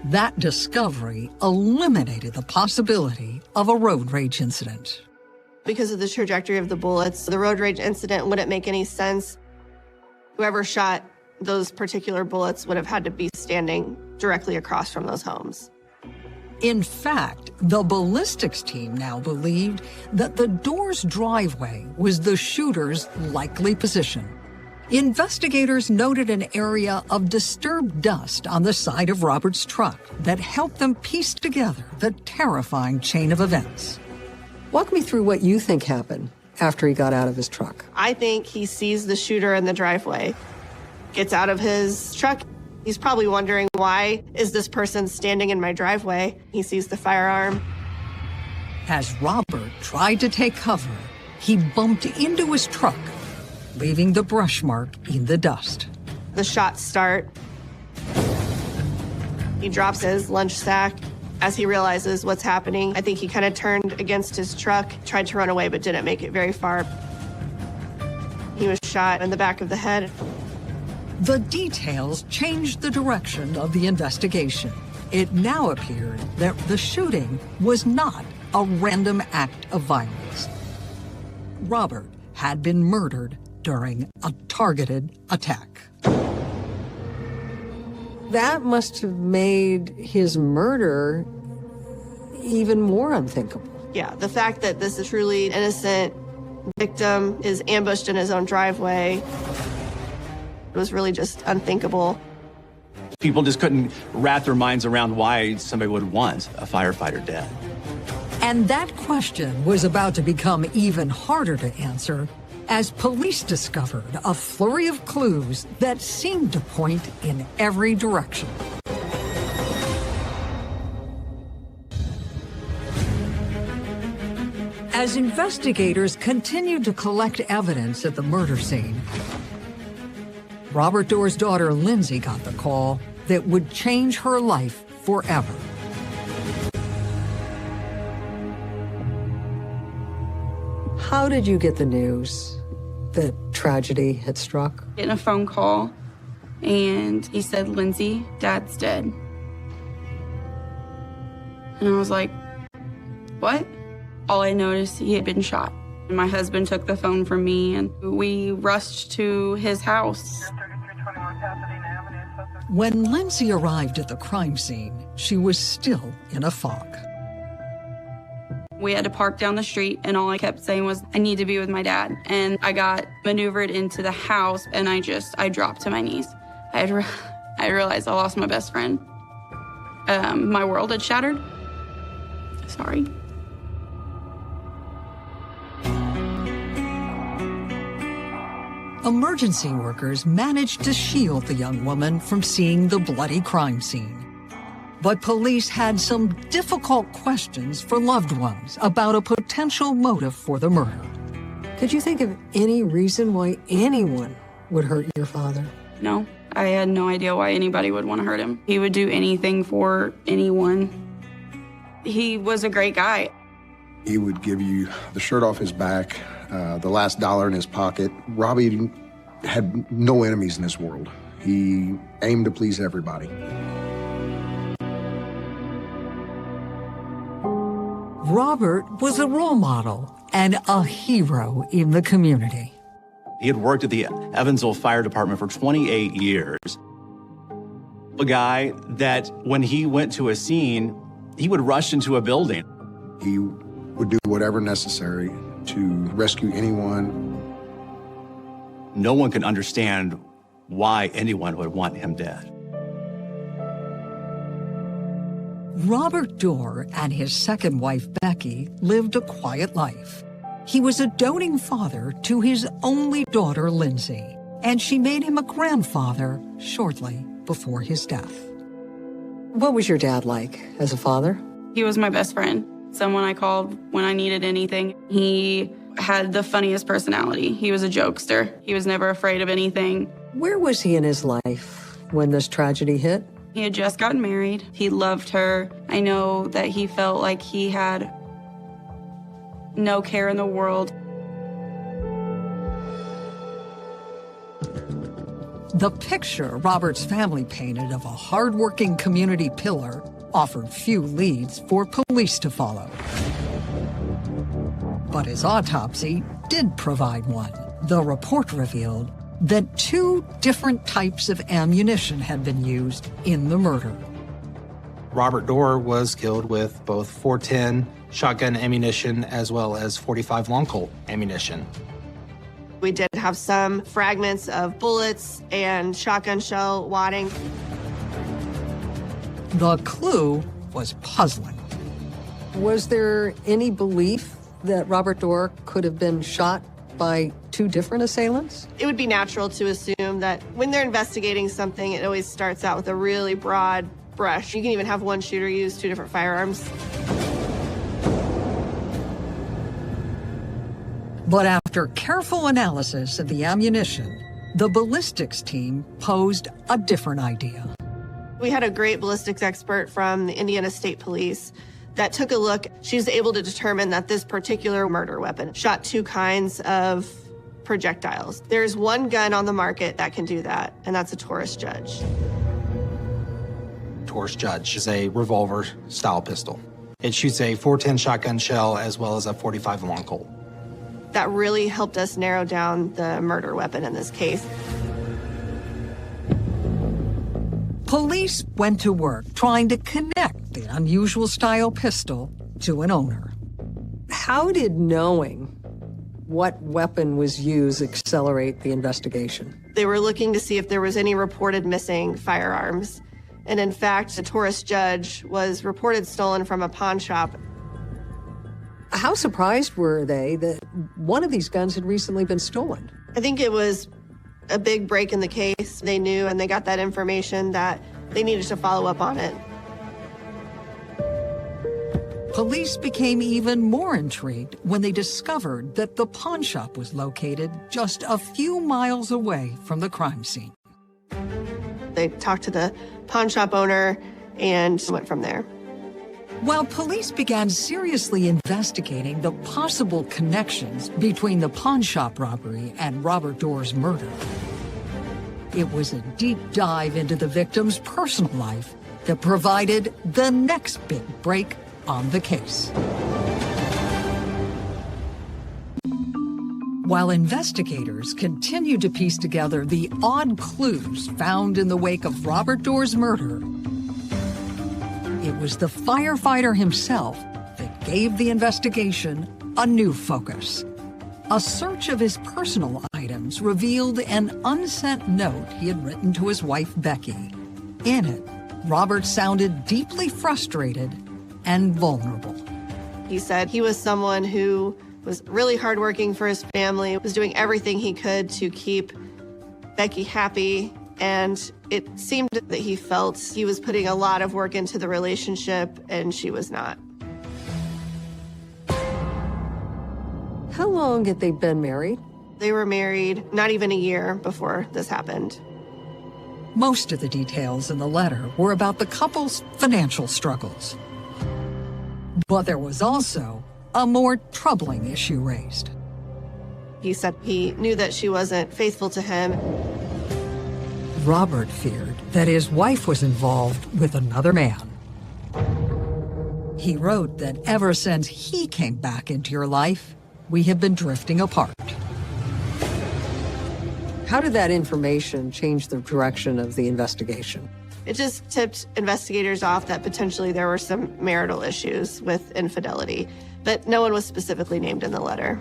That discovery eliminated the possibility of a road rage incident. Because of the trajectory of the bullets, the road rage incident wouldn't make any sense. Whoever shot those particular bullets would have had to be standing directly across from those homes. In fact, the ballistics team now believed that the Doerr's driveway was the shooter's likely position. Investigators noted an area of disturbed dust on the side of Robert's truck that helped them piece together the terrifying chain of events. Walk me through what you think happened after he got out of his truck. I think he sees the shooter in the driveway, gets out of his truck. He's probably wondering, why is this person standing in my driveway? He sees the firearm. As Robert tried to take cover, he bumped into his truck, leaving the brush mark in the dust. The shots start. He drops his lunch sack. As he realizes what's happening, I think he kind of turned against his truck, tried to run away, but didn't make it very far. He was shot in the back of the head. The details changed the direction of the investigation. It now appeared that the shooting was not a random act of violence. Robert had been murdered during a targeted attack. That must have made his murder even more unthinkable. Yeah, the fact that this is truly innocent victim is ambushed in his own driveway, it was really just unthinkable. People just couldn't wrap their minds around why somebody would want a firefighter dead. And that question was about to become even harder to answer as police discovered a flurry of clues that seemed to point in every direction. As investigators continued to collect evidence at the murder scene, Robert Doerr's daughter, Lindsay, got the call that would change her life forever. How did you get the news that tragedy had struck? Getting a phone call, and he said, "Lindsay, Dad's dead." And I was like, "What?" All I noticed, he had been shot. My husband took the phone from me, and we rushed to his house. When Lindsay arrived at the crime scene, she was still in a fog. We had to park down the street, and all I kept saying was, "I need to be with my dad." And I got maneuvered into the house, and I dropped to my knees. I realized I lost my best friend. My world had shattered. Sorry. Emergency workers managed to shield the young woman from seeing the bloody crime scene. But police had some difficult questions for loved ones about a potential motive for the murder. Could you think of any reason why anyone would hurt your father? No, I had no idea why anybody would want to hurt him. He would do anything for anyone. He was a great guy. He would give you the shirt off his back, the last dollar in his pocket. Robbie had no enemies in this world. He aimed to please everybody. Robert was a role model and a hero in the community. He had worked at the Evansville Fire Department for 28 years. A guy that when he went to a scene, he would rush into a building. He would do whatever necessary to rescue anyone. No one can understand why anyone would want him dead. Robert Doerr and his second wife, Becky, lived a quiet life. He was a doting father to his only daughter, Lindsay, and she made him a grandfather shortly before his death. What was your dad like as a father? He was my best friend, someone I called when I needed anything. He had the funniest personality. He was a jokester. He was never afraid of anything. Where was he in his life when this tragedy hit? He had just gotten married. He loved her. I know that he felt like he had no care in the world. The picture Robert's family painted of a hardworking community pillar offered few leads for police to follow. But his autopsy did provide one. The report revealed that 2 different types of ammunition had been used in the murder. Robert Doerr was killed with both .410 shotgun ammunition as well as .45 long Colt ammunition. We did have some fragments of bullets and shotgun shell wadding. The clue was puzzling. Was there any belief that Robert Doerr could have been shot by 2 different assailants? It would be natural to assume that when they're investigating something, it always starts out with a really broad brush. You can even have one shooter use 2 different firearms. But after careful analysis of the ammunition, the ballistics team posed a different idea. We had a great ballistics expert from the Indiana State Police that took a look. She was able to determine that this particular murder weapon shot 2 kinds of projectiles. There's one gun on the market that can do that, and that's a Taurus Judge. Taurus Judge is a revolver-style pistol. It shoots a .410 shotgun shell as well as a .45 long Colt. That really helped us narrow down the murder weapon in this case. Police went to work trying to connect the unusual style pistol to an owner. How did knowing what weapon was used accelerate the investigation? They were looking to see if there was any reported missing firearms. And in fact, the Taurus Judge was reported stolen from a pawn shop. How surprised were they that one of these guns had recently been stolen? I think it was a big break in the case. They knew and they got that information that they needed to follow up on it. Police became even more intrigued when they discovered that the pawn shop was located just a few miles away from the crime scene. They talked to the pawn shop owner and went from there. While police began seriously investigating the possible connections between the pawn shop robbery and Robert Doerr's murder, it was a deep dive into the victim's personal life that provided the next big break on the case. While investigators continued to piece together the odd clues found in the wake of Robert Doerr's murder, it was the firefighter himself that gave the investigation a new focus. A search of his personal items revealed an unsent note he had written to his wife, Becky. In it, Robert sounded deeply frustrated and vulnerable. He said he was someone who was really hardworking for his family, was doing everything he could to keep Becky happy, and it seemed that he felt he was putting a lot of work into the relationship, and she was not. How long had they been married? They were married not even a year before this happened. Most of the details in the letter were about the couple's financial struggles. But there was also a more troubling issue raised. He said he knew that she wasn't faithful to him. Robert feared that his wife was involved with another man. He wrote that ever since he came back into your life, we have been drifting apart. How did that information change the direction of the investigation? It just tipped investigators off that potentially there were some marital issues with infidelity, but no one was specifically named in the letter.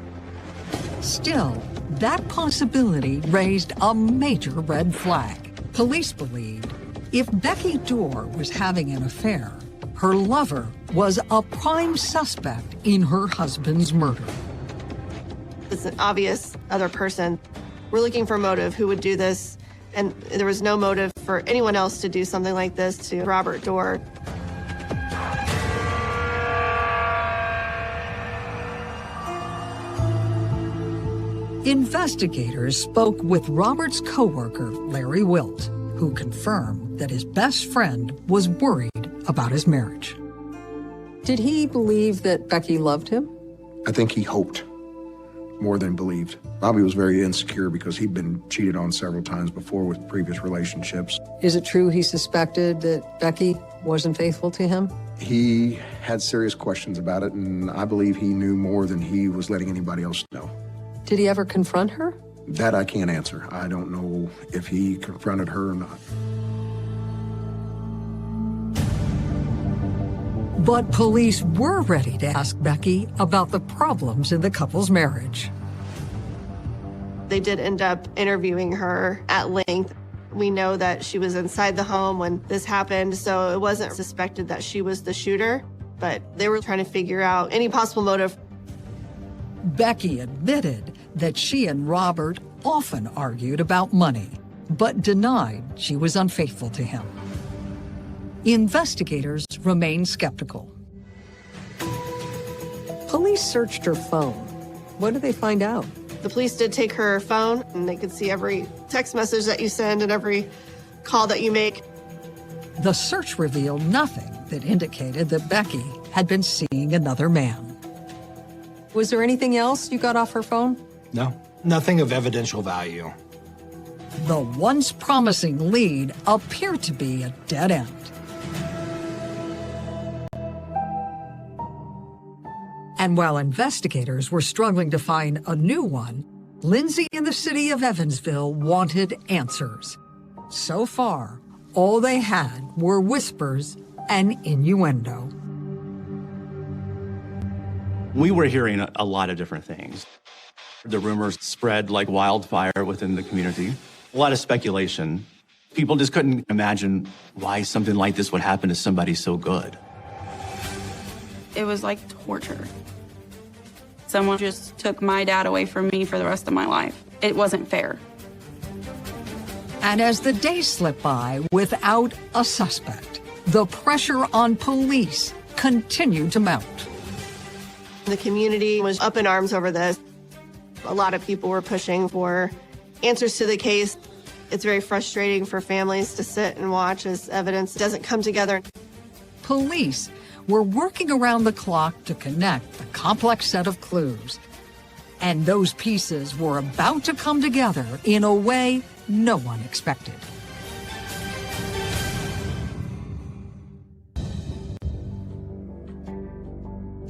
Still, that possibility raised a major red flag. Police believed if Becky Doerr was having an affair, her lover was a prime suspect in her husband's murder. It's an obvious other person. We're looking for motive. Who would do this? And there was no motive for anyone else to do something like this to Robert Doerr. Investigators spoke with Robert's coworker, Larry Wilt, who confirmed that his best friend was worried about his marriage. Did he believe that Becky loved him? I think he hoped more than believed. Bobby was very insecure because he'd been cheated on several times before with previous relationships. Is it true he suspected that Becky wasn't faithful to him? He had serious questions about it, and I believe he knew more than he was letting anybody else know. Did he ever confront her? That I can't answer. I don't know if he confronted her or not. But police were ready to ask Becky about the problems in the couple's marriage. They did end up interviewing her at length. We know that she was inside the home when this happened, so it wasn't suspected that she was the shooter, but they were trying to figure out any possible motive. Becky admitted that she and Robert often argued about money, but denied she was unfaithful to him. Investigators remain skeptical. Police searched her phone. What did they find out? The police did take her phone, and they could see every text message that you send and every call that you make. The search revealed nothing that indicated that Becky had been seeing another man. Was there anything else you got off her phone? No, nothing of evidential value. The once promising lead appeared to be a dead end. And while investigators were struggling to find a new one, Lindsay in the city of Evansville wanted answers. So far, all they had were whispers and innuendo. We were hearing a lot of different things. The rumors spread like wildfire within the community. A lot of speculation. People just couldn't imagine why something like this would happen to somebody so good. It was like torture. Someone just took my dad away from me for the rest of my life. It wasn't fair. And as the days slipped by without a suspect, the pressure on police continued to mount. The community was up in arms over this. A lot of people were pushing for answers to the case. It's very frustrating for families to sit and watch as evidence doesn't come together. Police were working around the clock to connect the complex set of clues. And those pieces were about to come together in a way no one expected.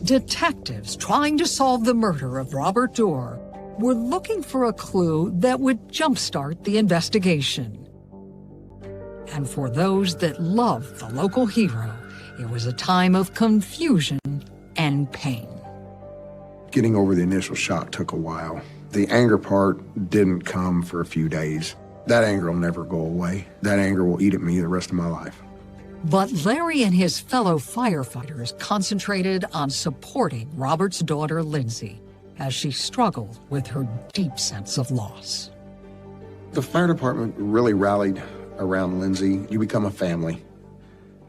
Detectives trying to solve the murder of Robert Dorr were looking for a clue that would jumpstart the investigation. And for those that loved the local hero, it was a time of confusion and pain. Getting over the initial shock took a while. The anger part didn't come for a few days. That anger will never go away. That anger will eat at me the rest of my life. But Larry and his fellow firefighters concentrated on supporting Robert's daughter, Lindsay, as she struggled with her deep sense of loss. The fire department really rallied around Lindsay. You become a family,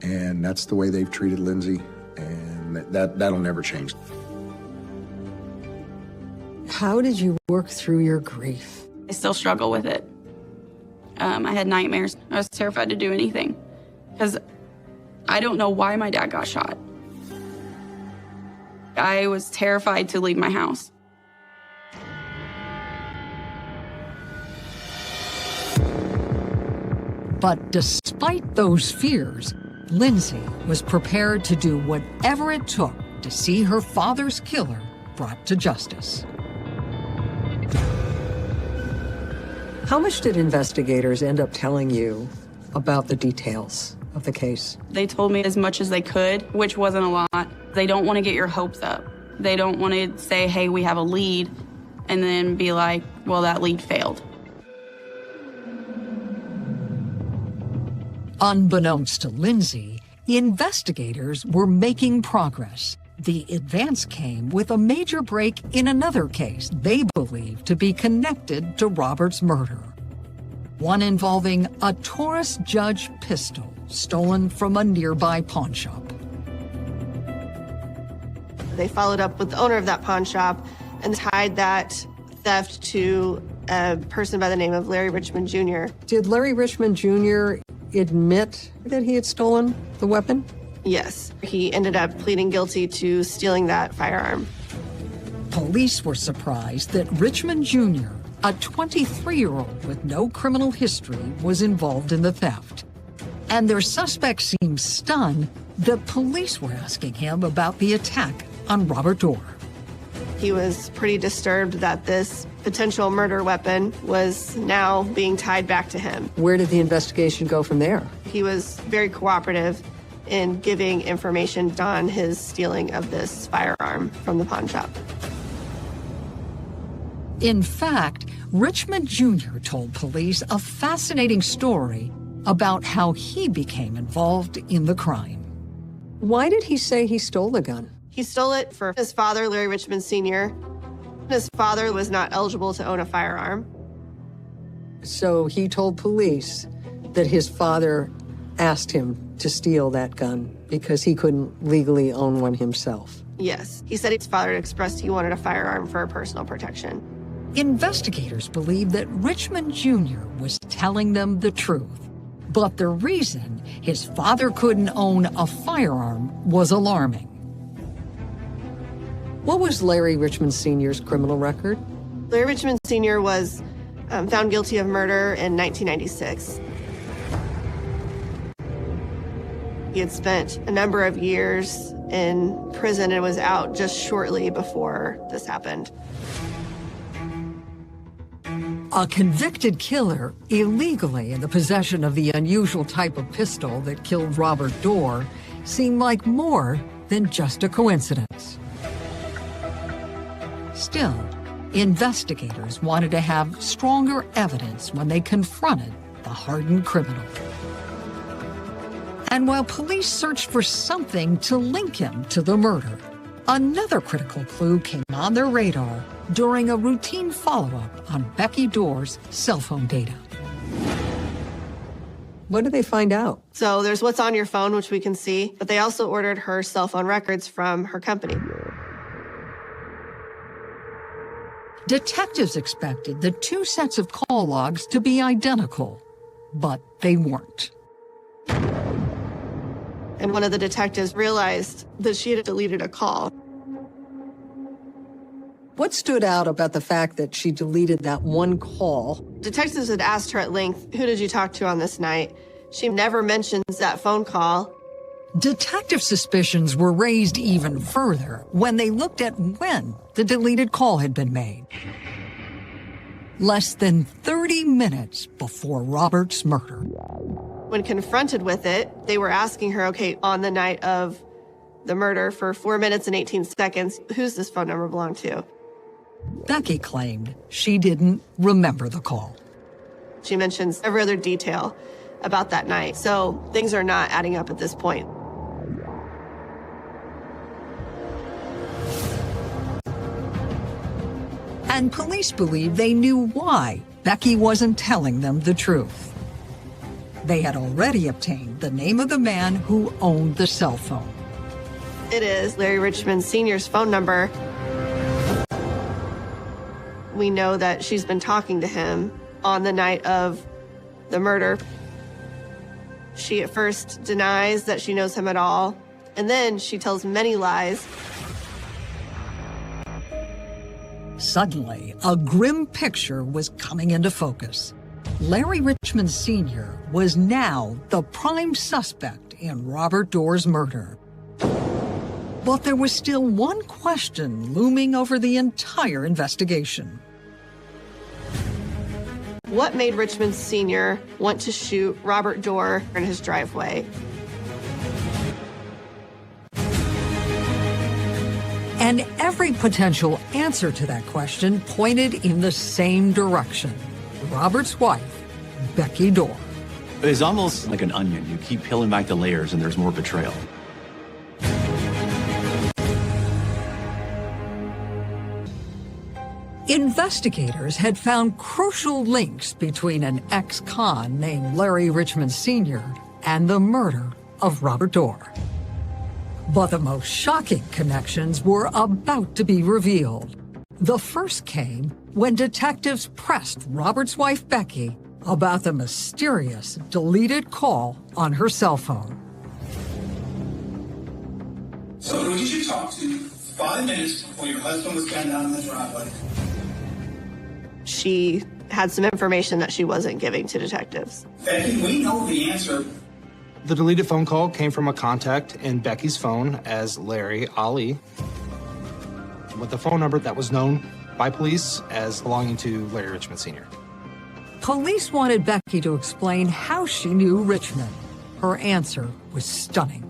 and that's the way they've treated Lindsay, and that'll never change. How did you work through your grief? I still struggle with it. I had nightmares. I was terrified to do anything because I don't know why my dad got shot. I was terrified to leave my house. But despite those fears, Lindsay was prepared to do whatever it took to see her father's killer brought to justice. How much did investigators end up telling you about the details of the case? They told me as much as they could, which wasn't a lot. They don't want to get your hopes up. They don't want to say, hey, we have a lead, and then be like, well, that lead failed. Unbeknownst to Lindsay, investigators were making progress. The advance came with a major break in another case they believed to be connected to Robert's murder. One involving a Taurus Judge pistol stolen from a nearby pawn shop. They followed up with the owner of that pawn shop and tied that theft to a person by the name of Larry Richmond Jr. Did Larry Richmond Jr. admit that he had stolen the weapon? Yes. He ended up pleading guilty to stealing that firearm. Police were surprised that Richmond Jr., a 23-year-old with no criminal history, was involved in the theft. And their suspect seemed stunned that police were asking him about the attack on Robert Dorr. He was pretty disturbed that this potential murder weapon was now being tied back to him. Where did the investigation go from there? He was very cooperative in giving information on his stealing of this firearm from the pawn shop. In fact, Richmond Jr. told police a fascinating story about how he became involved in the crime. Why did he say he stole the gun? He stole it for his father, Larry Richmond Sr. His father was not eligible to own a firearm. So he told police that his father asked him to steal that gun because he couldn't legally own one himself. Yes. He said his father had expressed he wanted a firearm for personal protection. Investigators believe that Richmond Jr. was telling them the truth. But the reason his father couldn't own a firearm was alarming. What was Larry Richmond Sr.'s criminal record? Larry Richmond Sr. was found guilty of murder in 1996. He had spent a number of years in prison and was out just shortly before this happened. A convicted killer illegally in the possession of the unusual type of pistol that killed Robert Dorr seemed like more than just a coincidence. Still, investigators wanted to have stronger evidence when they confronted the hardened criminal. And while police searched for something to link him to the murder, another critical clue came on their radar during a routine follow-up on Becky Dorr's cell phone data. What did they find out? So there's what's on your phone, which we can see, but they also ordered her cell phone records from her company. Detectives expected the two sets of call logs to be identical, but they weren't. And one of the detectives realized that she had deleted a call. What stood out about the fact that she deleted that one call? Detectives had asked her at length, who did you talk to on this night? She never mentions that phone call. Detective suspicions were raised even further when they looked at when the deleted call had been made. Less than 30 minutes before Robert's murder. When confronted with it, they were asking her, okay, on the night of the murder for 4 minutes and 18 seconds, who's this phone number belong to? Becky claimed she didn't remember the call. She mentions every other detail about that night, so things are not adding up at this point. And police believe they knew why Becky wasn't telling them the truth. They had already obtained the name of the man who owned the cell phone. It is Larry Richmond Sr.'s phone number. We know that she's been talking to him on the night of the murder. She at first denies that she knows him at all, and then she tells many lies. Suddenly, a grim picture was coming into focus. Larry Richmond Sr. was now the prime suspect in Robert Doerr's murder. But there was still one question looming over the entire investigation. What made Richmond Sr. want to shoot Robert Doerr in his driveway? And every potential answer to that question pointed in the same direction. Robert's wife, Becky Doerr. It's almost like an onion. You keep peeling back the layers and there's more betrayal. Investigators had found crucial links between an ex-con named Larry Richmond Sr. and the murder of Robert Doerr. But the most shocking connections were about to be revealed. The first came when detectives pressed Robert's wife, Becky, about the mysterious deleted call on her cell phone. So who did you talk to 5 minutes before your husband was gunned down in the driveway? She had some information that she wasn't giving to detectives. Becky, we know the answer. The deleted phone call came from a contact in Becky's phone as Larry Ali, with a phone number that was known by police as belonging to Larry Richmond Sr. Police wanted Becky to explain how she knew Richmond. Her answer was stunning.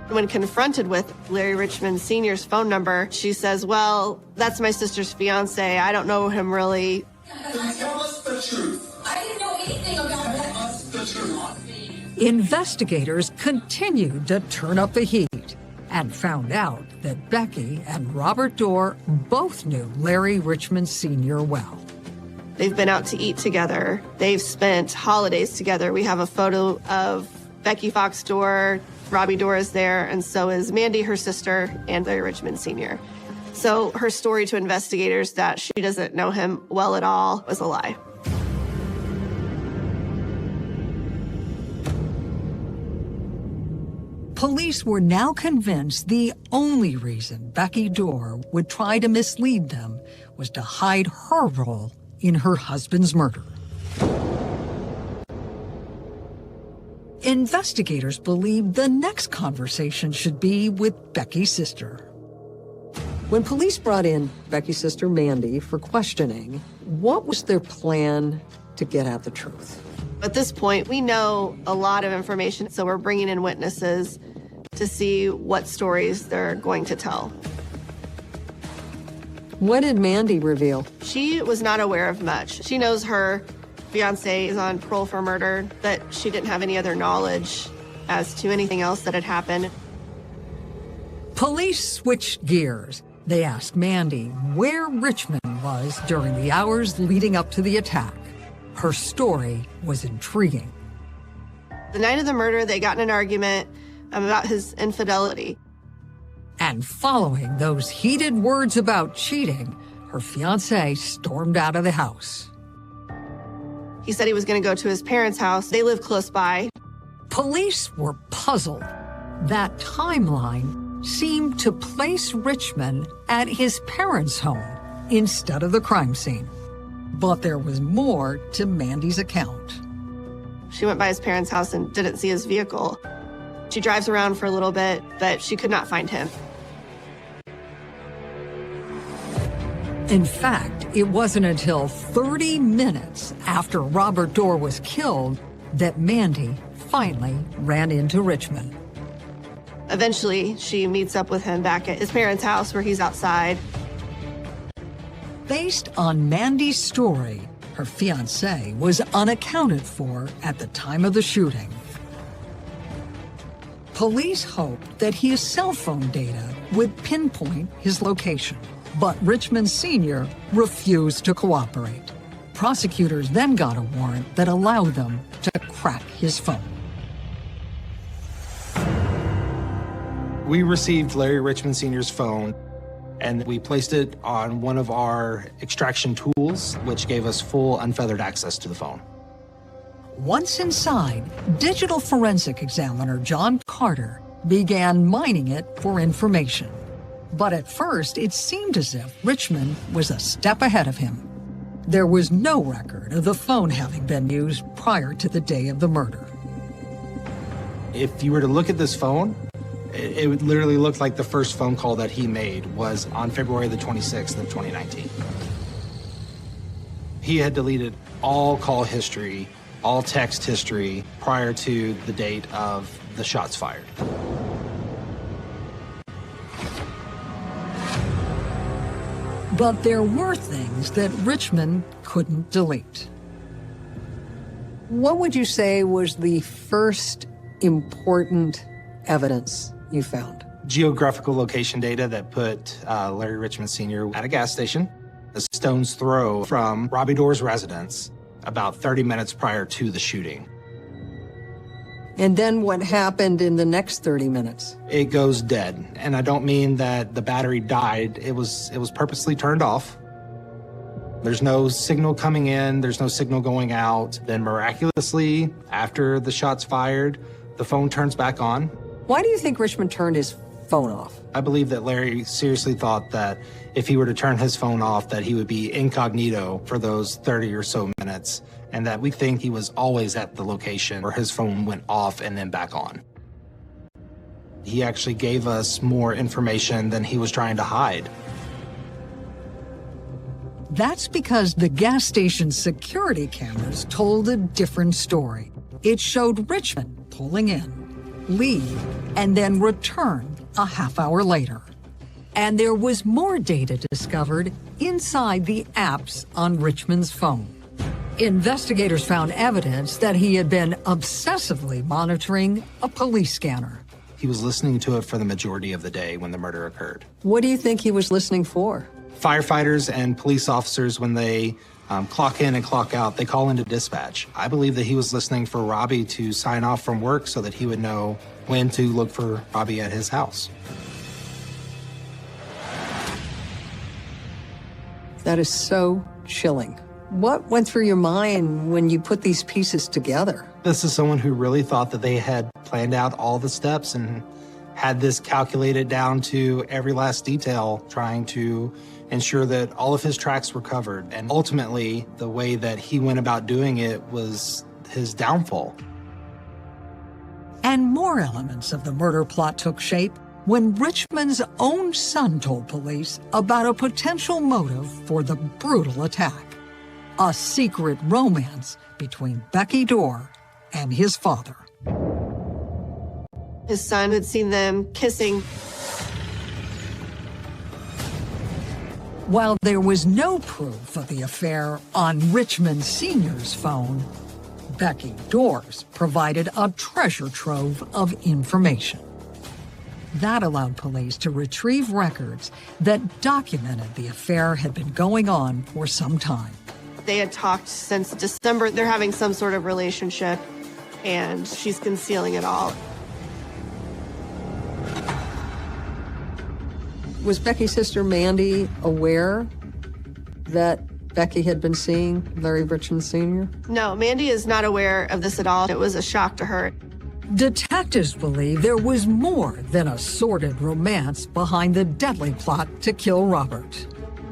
When confronted with Larry Richmond Sr.'s phone number, she says, well, that's my sister's fiance. I don't know him really. Tell us the truth. I didn't know anything about that. Tell us the truth. Investigators continued to turn up the heat and found out that Becky and Robert Doerr both knew Larry Richmond Sr. well. They've been out to eat together. They've spent holidays together. We have a photo of Becky Fox Doerr. Robbie Doerr is there, and so is Mandy, her sister, and Larry Richmond Sr. So her story to investigators that she doesn't know him well at all was a lie. Police were now convinced the only reason Becky Doerr would try to mislead them was to hide her role in her husband's murder. Investigators believed the next conversation should be with Becky's sister. When police brought in Becky's sister Mandy for questioning, what was their plan to get at the truth? At this point, we know a lot of information, so we're bringing in witnesses to see what stories they're going to tell. What did Mandy reveal? She was not aware of much. She knows her fiance is on parole for murder, but she didn't have any other knowledge as to anything else that had happened. Police switched gears. They asked Mandy where Richmond was during the hours leading up to the attack. Her story was intriguing. The night of the murder, they got in an argument about his infidelity. And following those heated words about cheating, her fiancé stormed out of the house. He said he was going to go to his parents' house. They live close by. Police were puzzled. That timeline seemed to place Richmond at his parents' home instead of the crime scene. But there was more to Mandy's account. She went by his parents' house and didn't see his vehicle. She drives around for a little bit, but she could not find him. In fact, it wasn't until 30 minutes after Robert Dorr was killed that Mandy finally ran into Richmond. Eventually, she meets up with him back at his parents' house where he's outside. Based on Mandy's story, her fiancé was unaccounted for at the time of the shooting. Police hoped that his cell phone data would pinpoint his location, but Richmond Sr. refused to cooperate. Prosecutors then got a warrant that allowed them to crack his phone. We received Larry Richmond Sr.'s phone, and we placed it on one of our extraction tools, which gave us full unfeathered access to the phone. Once inside, digital forensic examiner John Carter began mining it for information. But at first, it seemed as if Richmond was a step ahead of him. There was no record of the phone having been used prior to the day of the murder. If you were to look at this phone, it would literally look like the first phone call that he made was on February the 26th of 2019. He had deleted all call history, all text history prior to the date of the shots fired. But there were things that Richmond couldn't delete. What would you say was the first important evidence you found? Geographical location data that put Larry Richmond Sr. at a gas station, a stone's throw from Robbie Dorr's residence, about 30 minutes prior to the shooting. And then what happened in the next 30 minutes? It goes dead. And I don't mean that the battery died. It was purposely turned off. There's no signal coming in. There's no signal going out. Then miraculously, after the shots fired, the phone turns back on. Why do you think Richmond turned his phone off? I believe that Larry seriously thought that if he were to turn his phone off, that he would be incognito for those 30 or so minutes, and that we think he was always at the location where his phone went off and then back on. He actually gave us more information than he was trying to hide. That's because the gas station's security cameras told a different story. It showed Richmond pulling in, leave, and then return a half hour later. And there was more data discovered inside the apps on Richmond's phone. Investigators found evidence that he had been obsessively monitoring a police scanner. He was listening to it for the majority of the day when the murder occurred. What do you think he was listening for? Firefighters and police officers, when they clock in and clock out, they call into dispatch. I believe that he was listening for Robbie to sign off from work so that he would know when to look for Robbie at his house. That is so chilling. What went through your mind when you put these pieces together? This is someone who really thought that they had planned out all the steps and had this calculated down to every last detail, trying to ensure that all of his tracks were covered. And ultimately, the way that he went about doing it was his downfall. And more elements of the murder plot took shape when Richmond's own son told police about a potential motive for the brutal attack. A secret romance between Becky Dorr and his father. His son had seen them kissing. While there was no proof of the affair on Richmond Sr.'s phone, Becky Dorr's provided a treasure trove of information. That allowed police to retrieve records that documented the affair had been going on for some time. They had talked since December. They're having some sort of relationship. and she's concealing it all. Was Becky's sister Mandy aware that Becky had been seeing Larry Richmond Sr.? No, Mandy is not aware of this at all. It was a shock to her. Detectives believe there was more than a sordid romance behind the deadly plot to kill Robert.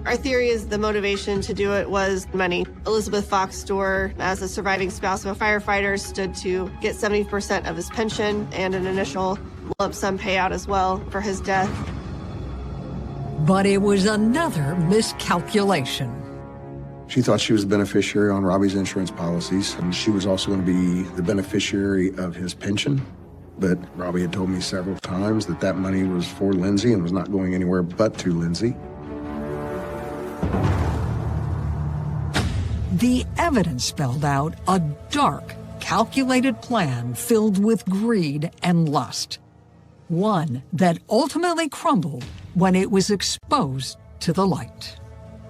Our theory is the motivation to do it was money. Elizabeth Fox Dorr, as a surviving spouse of a firefighter, stood to get 70% of his pension and an initial lump sum payout as well for his death. But it was another miscalculation. She thought she was the beneficiary on Robbie's insurance policies, and she was also going to be the beneficiary of his pension. But Robbie had told me several times that that money was for Lindsay and was not going anywhere but to Lindsay. The evidence spelled out a dark, calculated plan filled with greed and lust. One that ultimately crumbled when it was exposed to the light.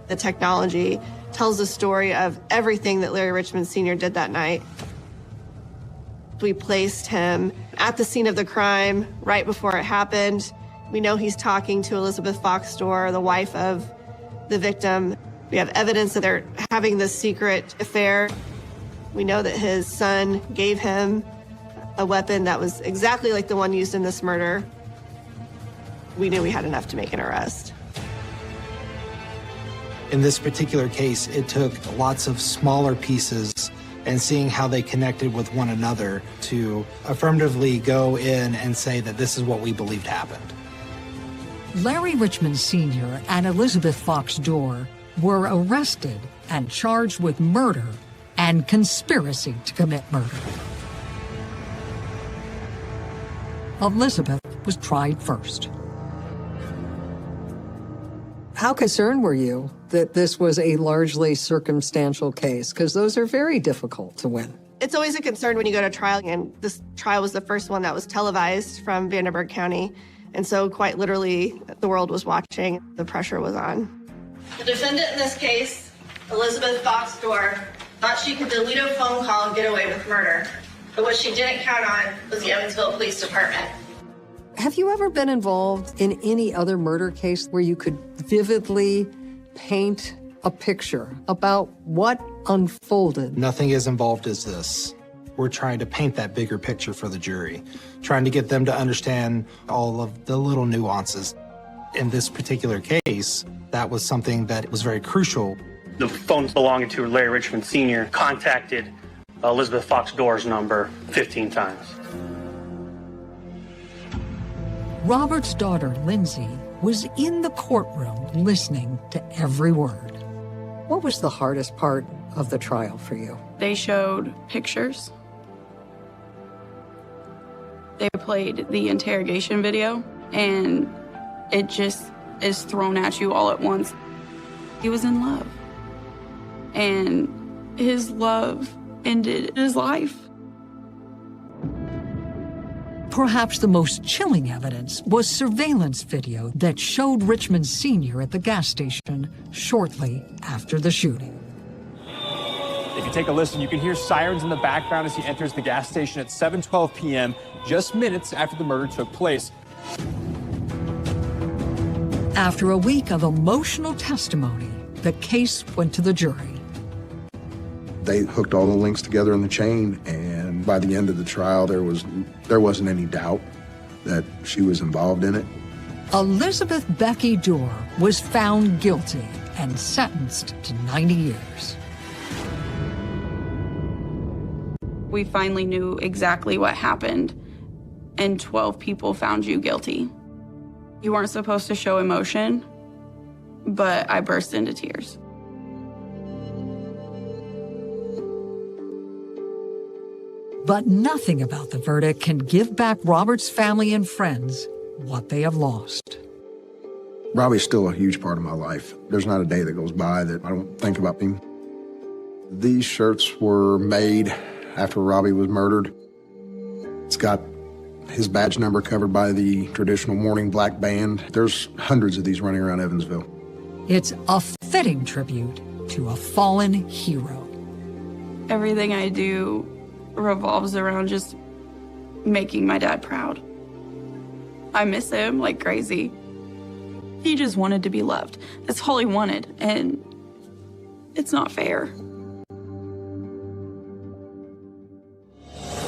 The technology tells the story of everything that Larry Richmond Sr. did that night. We placed him at the scene of the crime right before it happened. We know he's talking to Elizabeth Fox Dorr, the wife of the victim. We have evidence that they're having this secret affair. We know that his son gave him a weapon that was exactly like the one used in this murder. We knew we had enough to make an arrest. In this particular case, it took lots of smaller pieces and seeing how they connected with one another to affirmatively go in and say that this is what we believed happened. Larry Richmond Sr. and Elizabeth Fox Dorr were arrested and charged with murder and conspiracy to commit murder. Elizabeth was tried first. How concerned were you that this was a largely circumstantial case? Because those are very difficult to win. It's always a concern when you go to trial, and this trial was the first one that was televised from Vanderburgh County. And so quite literally, the world was watching. The pressure was on. The defendant in this case, Elizabeth Fox Dorr, thought she could delete a phone call and get away with murder. But what she didn't count on was the Evansville Police Department. Have you ever been involved in any other murder case where you could vividly paint a picture about what unfolded? Nothing as involved as this. We're trying to paint that bigger picture for the jury, trying to get them to understand all of the little nuances. In this particular case, that was something that was very crucial. The phone belonging to Larry Richmond Sr. contacted Elizabeth Fox Dorr's number 15 times. Robert's daughter, Lindsay, was in the courtroom listening to every word. What was the hardest part of the trial for you? They showed pictures. They played the interrogation video, and it just is thrown at you all at once. He was in love, and his love ended his life. Perhaps the most chilling evidence was surveillance video that showed Richmond Sr. at the gas station shortly after the shooting. If you take a listen, you can hear sirens in the background as he enters the gas station at 7:12 p.m., just minutes after the murder took place. After a week of emotional testimony, the case went to the jury. They hooked all the links together in the chain, and by the end of the trial, there wasn't any doubt that she was involved in it. Elizabeth Becky Dorr was found guilty and sentenced to 90 years. We finally knew exactly what happened, and 12 people found you guilty. You weren't supposed to show emotion, but I burst into tears. But nothing about the verdict can give back Robert's family and friends what they have lost. Robbie's still a huge part of my life. There's not a day that goes by that I don't think about him. These shirts were made after Robbie was murdered. It's got his badge number covered by the traditional mourning black band. There's hundreds of these running around Evansville. It's a fitting tribute to a fallen hero. Everything I do revolves around just making my dad proud. I miss him like crazy. He just wanted to be loved. That's all he wanted, and it's not fair.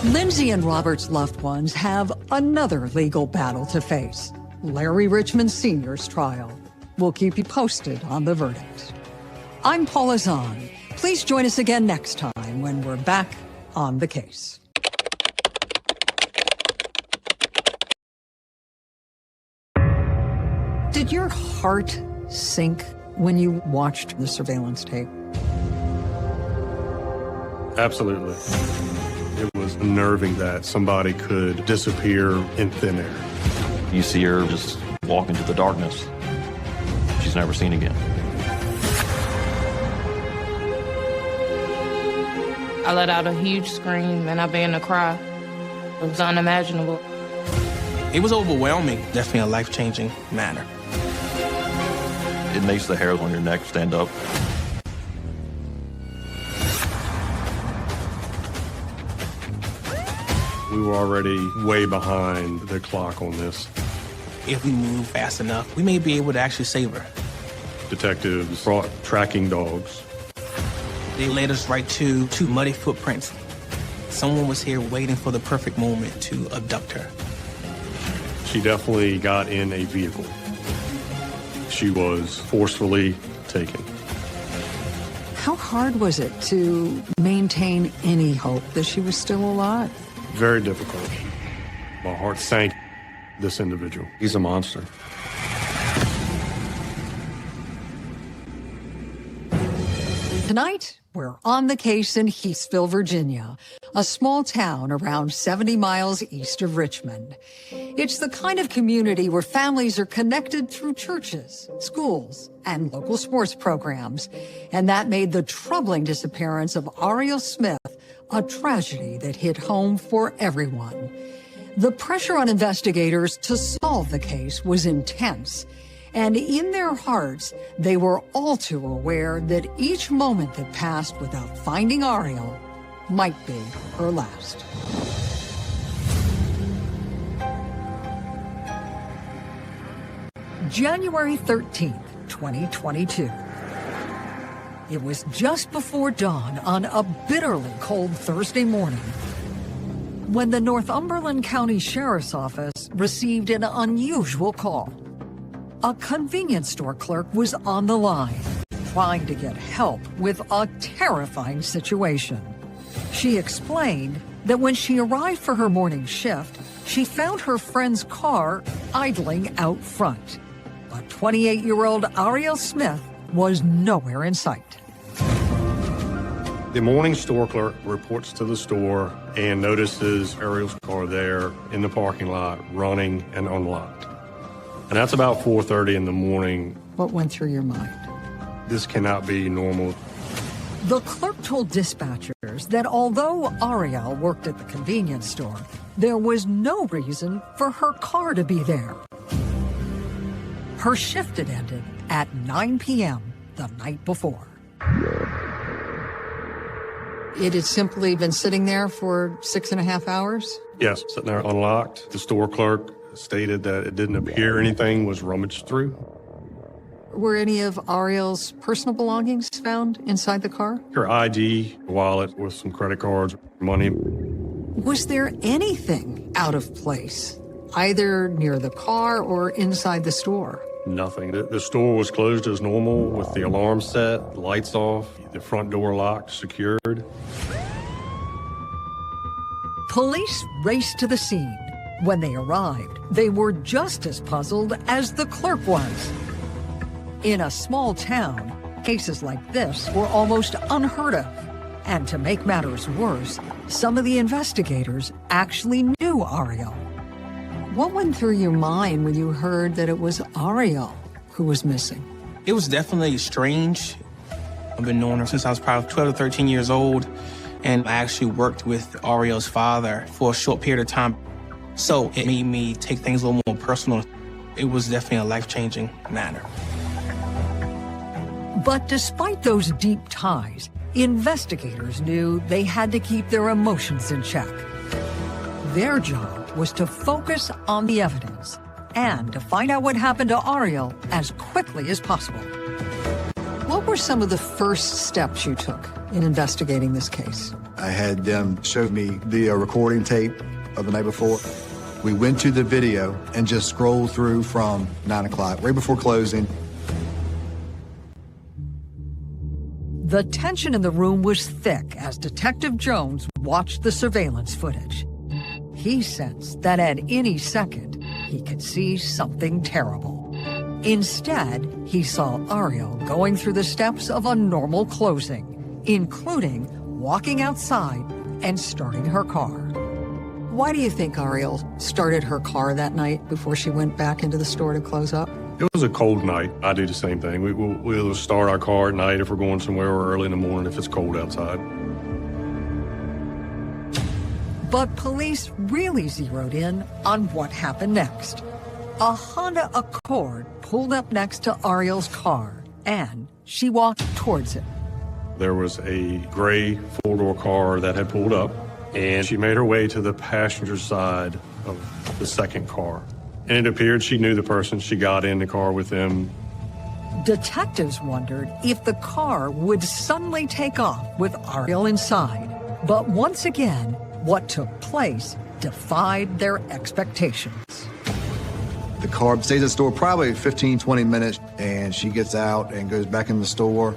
Lindsay and Robert's loved ones have another legal battle to face. Larry Richmond Sr.'s trial. We'll keep you posted on the verdict. I'm Paula Zahn. Please join us again next time when we're back on the case. Did your heart sink when you watched the surveillance tape? Absolutely. It was unnerving that somebody could disappear in thin air. You see her just walk into the darkness. She's never seen again. I let out a huge scream and I began to cry. It was unimaginable. It was overwhelming, definitely a life-changing matter. It makes the hairs on your neck stand up. We were already way behind the clock on this. If we move fast enough, we may be able to actually save her. Detectives brought tracking dogs. They led us right to two muddy footprints. Someone was here waiting for the perfect moment to abduct her. She definitely got in a vehicle. She was forcefully taken. How hard was it to maintain any hope that she was still alive? Very difficult. My heart sank. This individual, he's a monster. Tonight, we're on the case in Heathsville, Virginia, a small town around 70 miles east of Richmond. It's the kind of community where families are connected through churches, schools, and local sports programs. And that made the troubling disappearance of Ariel Smith a tragedy that hit home for everyone. The pressure on investigators to solve the case was intense. And in their hearts, they were all too aware that each moment that passed without finding Ariel might be her last. January 13th, 2022. It was just before dawn on a bitterly cold Thursday morning when the Northumberland County Sheriff's Office received an unusual call. A convenience store clerk was on the line, trying to get help with a terrifying situation. She explained that when she arrived for her morning shift, she found her friend's car idling out front. But 28-year-old Ariel Smith was nowhere in sight. The morning store clerk reports to the store and notices Ariel's car there in the parking lot, running and unlocked. And that's about 4:30 in the morning. What went through your mind? This cannot be normal. The clerk told dispatchers that although Ariel worked at the convenience store, there was no reason for her car to be there. Her shift had ended at 9 p.m. the night before. It had simply been sitting there for 6.5 hours? Yes, sitting there unlocked. The store clerk stated that it didn't appear anything was rummaged through. Were any of Ariel's personal belongings found inside the car? Her ID, wallet with some credit cards, money. Was there anything out of place, either near the car or inside the store? Nothing. The store was closed as normal with the alarm set, lights off, the front door locked, secured. Police raced to the scene. When they arrived, they were just as puzzled as the clerk was. In a small town, cases like this were almost unheard of. And to make matters worse, some of the investigators actually knew Ariel. What went through your mind when you heard that it was Ariel who was missing? It was definitely strange. I've been knowing her since I was probably 12 or 13 years old, and I actually worked with Ariel's father for a short period of time. So it made me take things a little more personal. It was definitely a life-changing matter. But despite those deep ties, Investigators knew they had to keep their emotions in check. Their job was to focus on the evidence and to find out what happened to Ariel as quickly as possible. What were some of the first steps you took in investigating this case? I had them show me the recording tape of the night before. We went to the video and just scrolled through from 9 o'clock, right before closing. The tension in the room was thick as Detective Jones watched the surveillance footage. He sensed that at any second, he could see something terrible. Instead, he saw Ariel going through the steps of a normal closing, including walking outside and starting her car. Why do you think Ariel started her car that night before she went back into the store to close up? It was a cold night. I do the same thing. We'll start our car at night if we're going somewhere, or early in the morning if it's cold outside. But police really zeroed in on what happened next. A Honda Accord pulled up next to Ariel's car, and she walked towards it. There was a gray four-door car that had pulled up, and she made her way to the passenger side of the second car. And it appeared she knew the person. She got in the car with them. Detectives wondered if the car would suddenly take off with Ariel inside. But once again, what took place defied their expectations. The car stays at the store probably 15, 20 minutes, and she gets out and goes back in the store.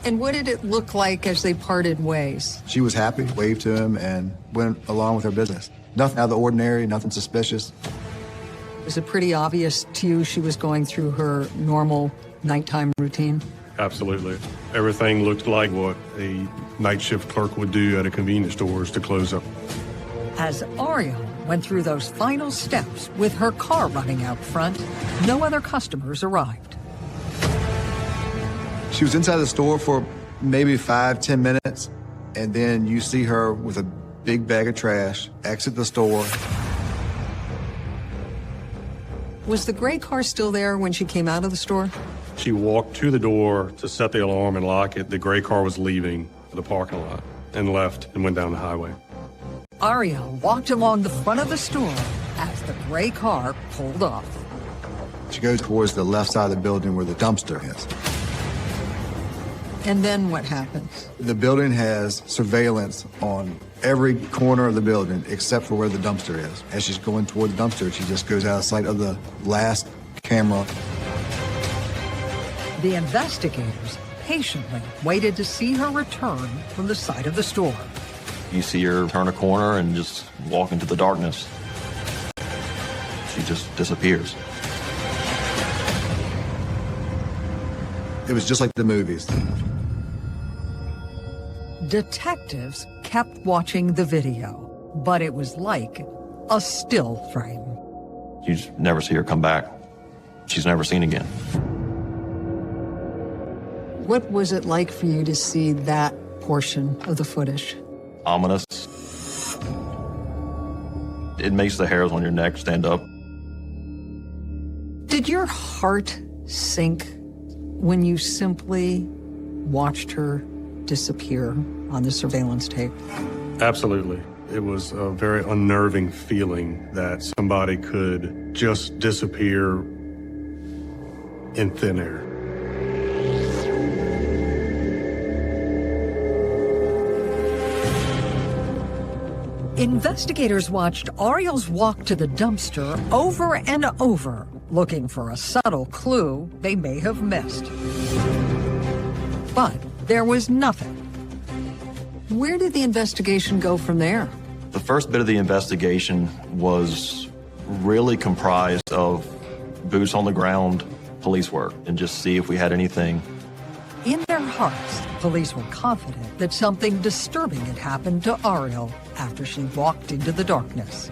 And what did it look like as they parted ways? She was happy, waved to him, and went along with her business. Nothing out of the ordinary, nothing suspicious. Was it pretty obvious to you she was going through her normal nighttime routine? Absolutely. Everything looked like what a night shift clerk would do at a convenience store to close up. As Ariel went through those final steps with her car running out front, no other customers arrived. She was inside the store for maybe 5-10 minutes, and then you see her with a big bag of trash exit the store. Was the gray car still there when she came out of the store? She walked to the door to set the alarm and lock it. The gray car was leaving the parking lot and left and went down the highway. Ariel walked along the front of the store as the gray car pulled off. She goes towards the left side of the building where the dumpster is. And then what happens? The building has surveillance on every corner of the building except for where the dumpster is. As she's going toward the dumpster, she just goes out of sight of the last camera. The investigators patiently waited to see her return from the side of the store. You see her turn a corner and just walk into the darkness. She just disappears. It was just like the movies. Detectives kept watching the video, but it was like a still frame. You just never see her come back. She's never seen again. What was it like for you to see that portion of the footage? Ominous. It makes the hairs on your neck stand up. Did your heart sink when you simply watched her disappear on the surveillance tape? Absolutely. It was a very unnerving feeling that somebody could just disappear in thin air. Investigators watched Ariel's walk to the dumpster over and over, looking for a subtle clue they may have missed. But there was nothing. Where did the investigation go from there? The first bit of the investigation was really comprised of boots on the ground police work and just see if we had anything. In their hearts, police were confident that something disturbing had happened to Ariel after she walked into the darkness.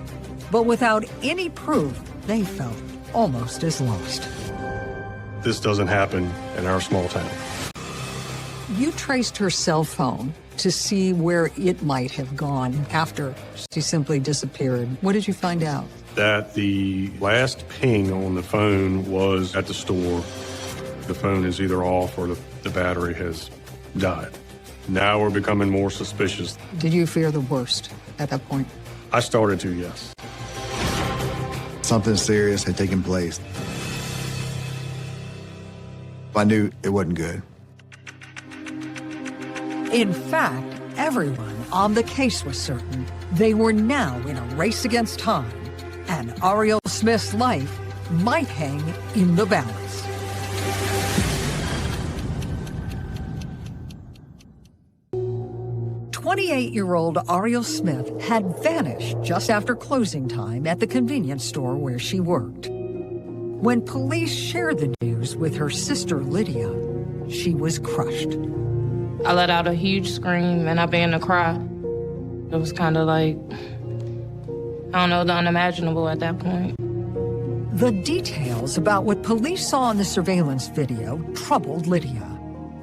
But without any proof, they felt almost as lost. This doesn't happen in our small town. You traced her cell phone to see where it might have gone after she simply disappeared. What did you find out? That the last ping on the phone was at the store. The phone is either off or the battery has died. Now we're becoming more suspicious. Did you fear the worst at that point? I started to, yes. Something serious had taken place. I knew it wasn't good. In fact, everyone on the case was certain they were now in a race against time, and Ariel Smith's life might hang in the balance. "28-year-old Ariel Smith had vanished just after closing time at the convenience store where she worked. When police shared the news with her sister Lydia, she was crushed. I let out a huge scream and I began to cry. It was kind of like, I don't know, the unimaginable at that point. The details about what police saw in the surveillance video troubled Lydia,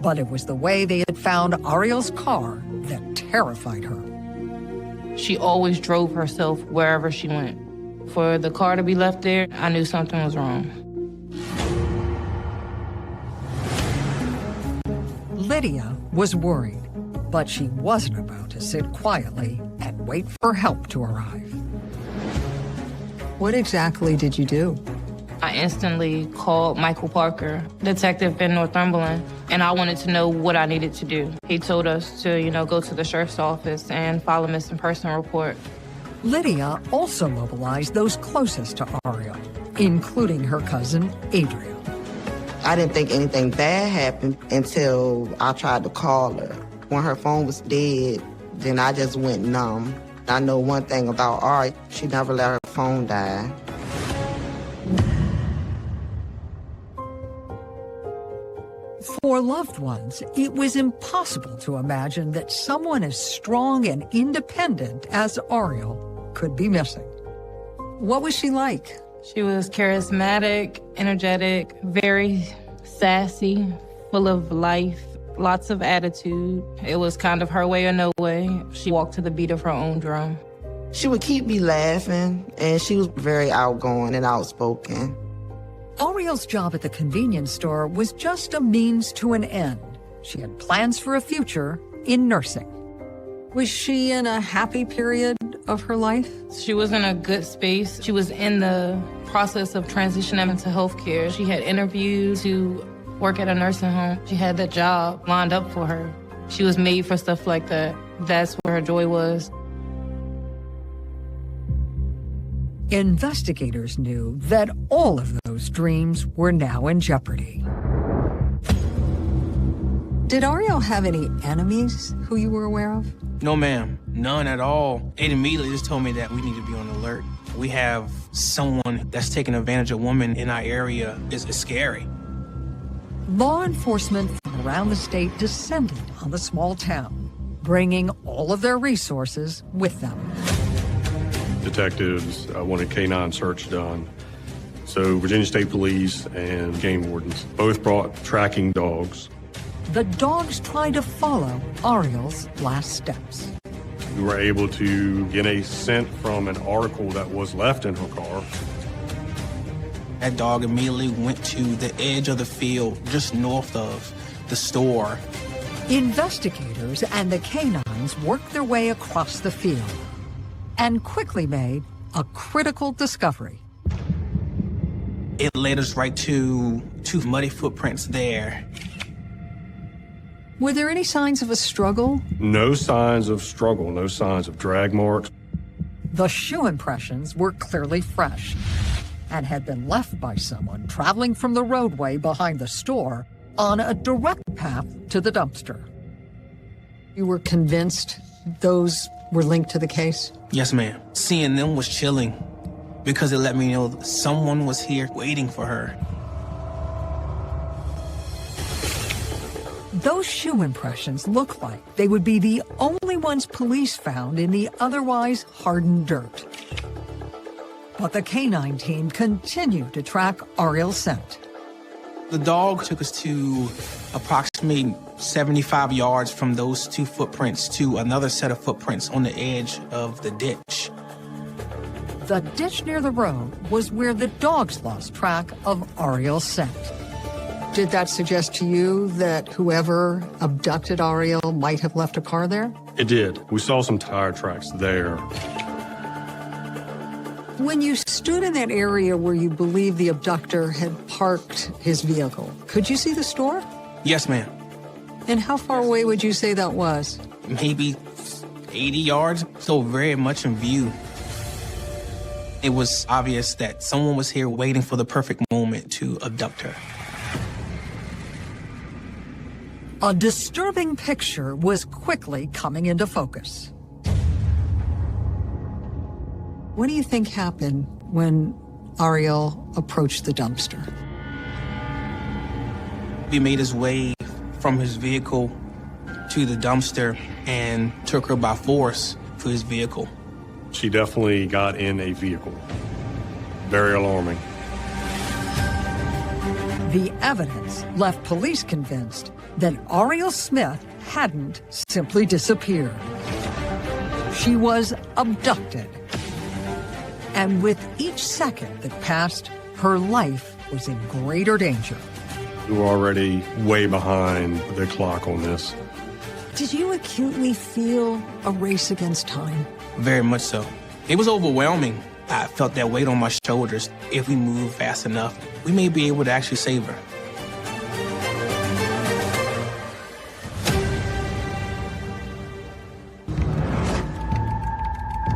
but it was the way they had found Ariel's car that terrified her. She always drove herself wherever she went. For the car to be left there, I knew something was wrong. Lydia was worried, but she wasn't about to sit quietly and wait for help to arrive. What exactly did you do? I instantly called Michael Parker, detective in Northumberland, and I wanted to know what I needed to do. He told us to, go to the sheriff's office and file a missing person report. Lydia also mobilized those closest to Ariel, including her cousin, Adriel. I didn't think anything bad happened until I tried to call her. When her phone was dead, then I just went numb. I know one thing about Ari, she never let her phone die. For loved ones, it was impossible to imagine that someone as strong and independent as Ariel could be missing. What was she like? She was charismatic, energetic, very sassy, full of life, lots of attitude. It was kind of her way or no way. She walked to the beat of her own drum. She would keep me laughing, and she was very outgoing and outspoken. Ariel's job at the convenience store was just a means to an end. She had plans for a future in nursing. Was she in a happy period of her life? She was in a good space. She was in the process of transitioning into healthcare. She had interviewed to work at a nursing home. She had that job lined up for her. She was made for stuff like that. That's where her joy was. Investigators knew that all of those dreams were now in jeopardy. Did Ariel have any enemies who you were aware of? No, ma'am. None at all. It immediately just told me that we need to be on alert. We have someone that's taking advantage of women in our area. It's scary. Law enforcement from around the state descended on the small town, bringing all of their resources with them. Detectives wanted canine search done. So Virginia State Police and game wardens both brought tracking dogs. The dogs tried to follow Ariel's last steps. We were able to get a scent from an article that was left in her car. That dog immediately went to the edge of the field, just north of the store. Investigators and the canines worked their way across the field and quickly made a critical discovery. It led us right to two muddy footprints there. Were there any signs of a struggle? No signs of struggle, no signs of drag marks. The shoe impressions were clearly fresh and had been left by someone traveling from the roadway behind the store on a direct path to the dumpster. You were convinced those were linked to the case? Yes, ma'am. Seeing them was chilling because it let me know that someone was here waiting for her. Those shoe impressions look like they would be the only ones police found in the otherwise hardened dirt. But the canine team continued to track Ariel's scent. The dog took us to approximately 75 yards from those two footprints to another set of footprints on the edge of the ditch. The ditch near the road was where the dogs lost track of Ariel's scent. Did that suggest to you that whoever abducted Ariel might have left a car there? It did. We saw some tire tracks there. When you stood in that area where you believe the abductor had parked his vehicle, could you see the store? Yes, ma'am. And how far away would you say that was? Maybe 80 yards, so very much in view. It was obvious that someone was here waiting for the perfect moment to abduct her. A disturbing picture was quickly coming into focus. What do you think happened when Ariel approached the dumpster? He made his way from his vehicle to the dumpster and took her by force to his vehicle. She definitely got in a vehicle. Very alarming. The evidence left police convinced that Ariel Smith hadn't simply disappeared. She was abducted. And with each second that passed, her life was in greater danger. We were already way behind the clock on this. Did you acutely feel a race against time? Very much so. It was overwhelming. I felt that weight on my shoulders. If we move fast enough, we may be able to actually save her.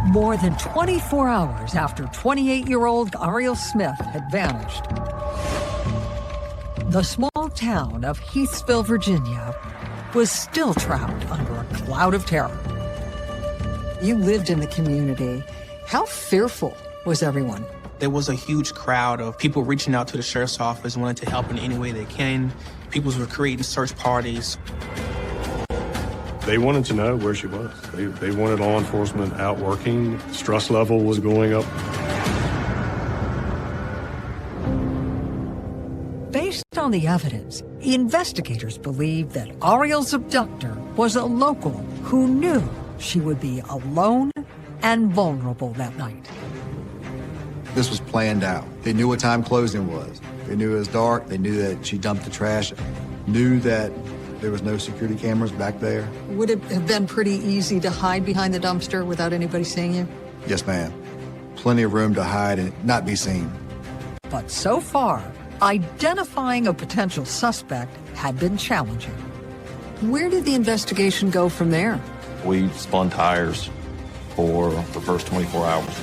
More than 24 hours after 28-year-old Ariel Smith had vanished, the small town of Heathsville, Virginia, was still trapped under a cloud of terror. You lived in the community. How fearful was everyone? There was a huge crowd of people reaching out to the sheriff's office, wanting to help in any way they can. People were creating search parties. They wanted to know where she was. They wanted law enforcement out working. Stress level was going up. Based on the evidence, investigators believed that Ariel's abductor was a local who knew she would be alone and vulnerable that night. This was planned out. They knew what time closing was. They knew it was dark. They knew that she dumped the trash. Knew that there was no security cameras back there. Would it have been pretty easy to hide behind the dumpster without anybody seeing you? Yes, ma'am. Plenty of room to hide and not be seen. But so far, identifying a potential suspect had been challenging. Where did the investigation go from there? We spun tires for the first 24 hours.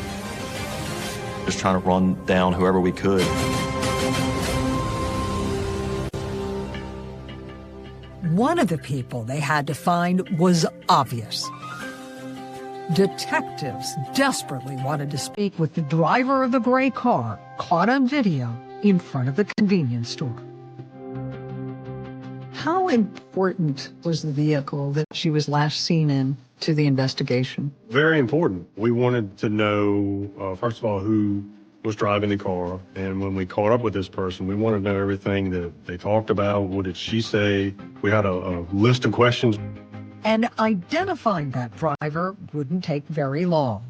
Just trying to run down whoever we could. One of the people they had to find was obvious. Detectives desperately wanted to speak with the driver of the gray car caught on video in front of the convenience store. How important was the vehicle that she was last seen in to the investigation? Very important. We wanted to know, first of all, who was driving the car. And when we caught up with this person, we wanted to know everything that they talked about. What did she say? We had a list of questions. And identifying that driver wouldn't take very long.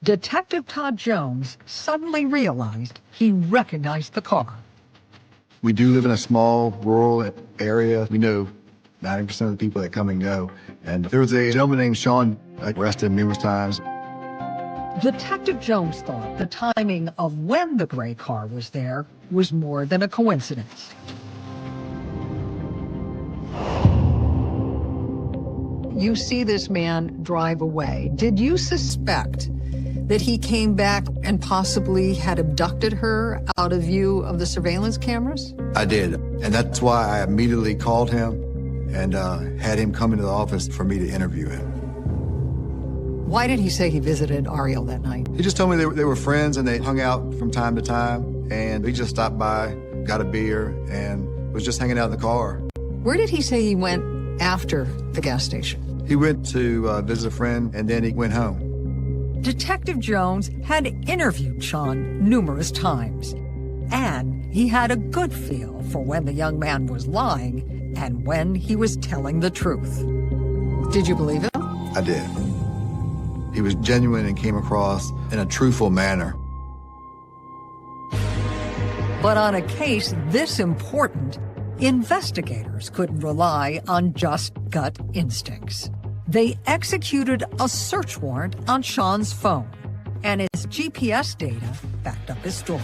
Detective Todd Jones suddenly realized he recognized the car. We do live in a small rural area. We know 90% of the people that come and go. And there was a gentleman named Sean arrested numerous times. Detective Jones thought the timing of when the gray car was there was more than a coincidence. You see this man drive away. Did you suspect that he came back and possibly had abducted her out of view of the surveillance cameras? I did. And that's why I immediately called him and had him come into the office for me to interview him. Why did he say he visited Ariel that night? He just told me they were friends and they hung out from time to time. And he just stopped by, got a beer, and was just hanging out in the car. Where did he say he went after the gas station? He went to visit a friend, and then he went home. Detective Jones had interviewed Sean numerous times, and he had a good feel for when the young man was lying and when he was telling the truth. Did you believe him? I did. He was genuine and came across in a truthful manner. But on a case this important, Investigators couldn't rely on just gut instincts. They executed a search warrant on Sean's phone, and his GPS data backed up his story.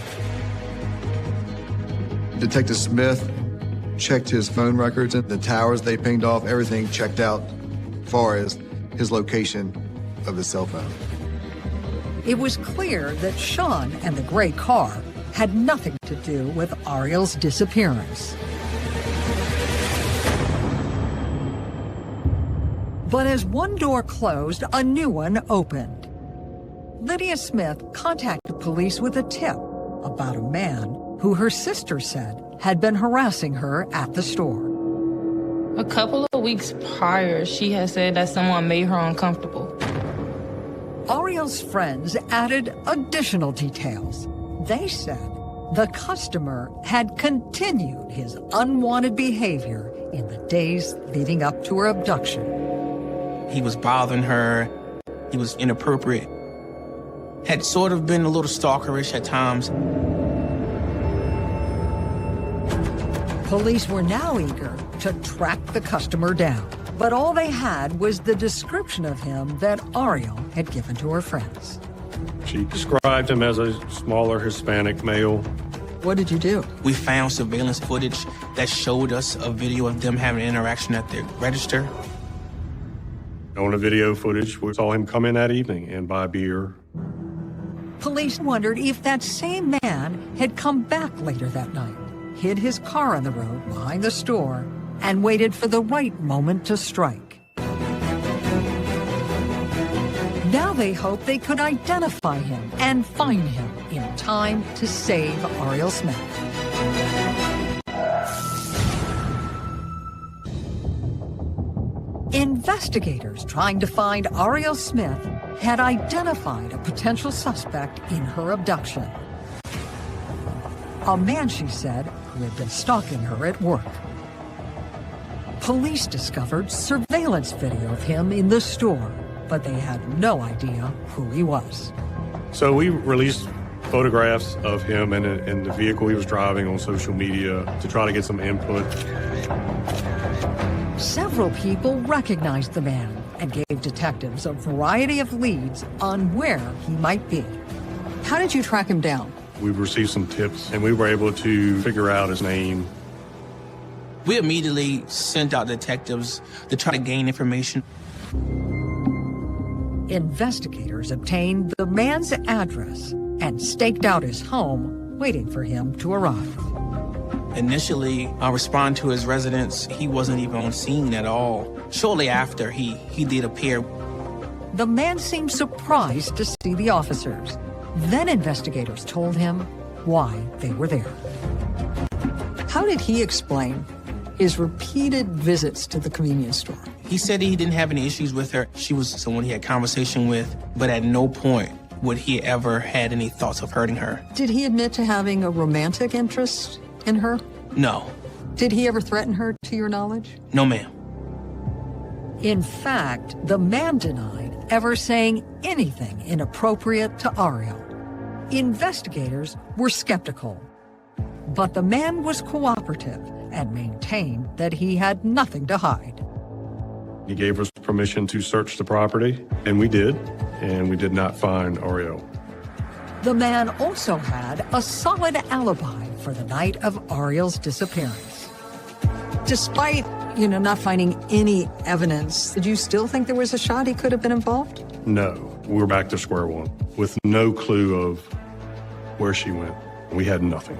Detective Smith checked his phone records and the towers they pinged off, everything checked out as far as his location of his cell phone. It was clear that Sean and the gray car had nothing to do with Ariel's disappearance. But as one door closed, a new one opened. Lydia Smith contacted police with a tip about a man who her sister said had been harassing her at the store. A couple of weeks prior, she had said that someone made her uncomfortable. Ariel's friends added additional details. They said the customer had continued his unwanted behavior in the days leading up to her abduction. He was bothering her. He was inappropriate. Had sort of been a little stalkerish at times. Police were now eager to track the customer down, but all they had was the description of him that Ariel had given to her friends. She described him as a smaller Hispanic male. What did you do? We found surveillance footage that showed us a video of them having an interaction at the register. On the video footage, we saw him come in that evening and buy beer. Police wondered if that same man had come back later that night, hid his car on the road behind the store, and waited for the right moment to strike. Now they hoped they could identify him and find him in time to save Ariel Smith. Investigators trying to find Ariel Smith had identified a potential suspect in her abduction. A man, she said, who had been stalking her at work. Police discovered surveillance video of him in the store, but they had no idea who he was. So we released photographs of him and the vehicle he was driving on social media to try to get some input. Several people recognized the man and gave detectives a variety of leads on where he might be. How did you track him down? We received some tips, and we were able to figure out his name. We immediately sent out detectives to try to gain information. Investigators obtained the man's address and staked out his home, waiting for him to arrive. Initially, I responded to his residence. He wasn't even on scene at all. Shortly after, he did appear. The man seemed surprised to see the officers. Then investigators told him why they were there. How did he explain his repeated visits to the convenience store? He said he didn't have any issues with her. She was someone he had conversation with, but at no point would he ever had any thoughts of hurting her. Did he admit to having a romantic interest in her? No. Did he ever threaten her, to your knowledge? No, ma'am. In fact, the man denied ever saying anything inappropriate to Ariel. Investigators were skeptical, but the man was cooperative and maintained that he had nothing to hide. He gave us permission to search the property, and we did not find Ariel. The man also had a solid alibi for the night of Ariel's disappearance. Despite, not finding any evidence, did you still think there was a shot he could have been involved? No, we're back to square one with no clue of where she went. We had nothing.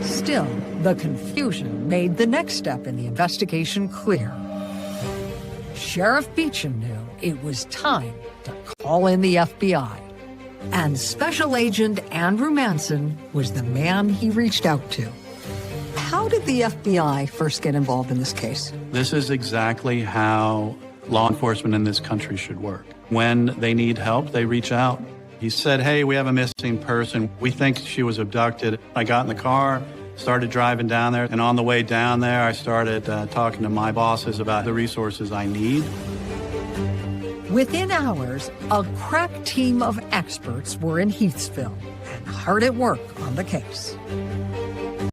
Still, the confusion made the next step in the investigation clear. Sheriff Beecham knew it was time to call in the FBI. And Special Agent Andrew Manson was the man he reached out to. How did the FBI first get involved in this case? This is exactly how law enforcement in this country should work. When they need help, they reach out. He said, hey, we have a missing person. We think she was abducted. I got in the car, started driving down there, and on the way down there, I started talking to my bosses about the resources I need. Within hours, a crack team of experts were in Heathsville, and hard at work on the case.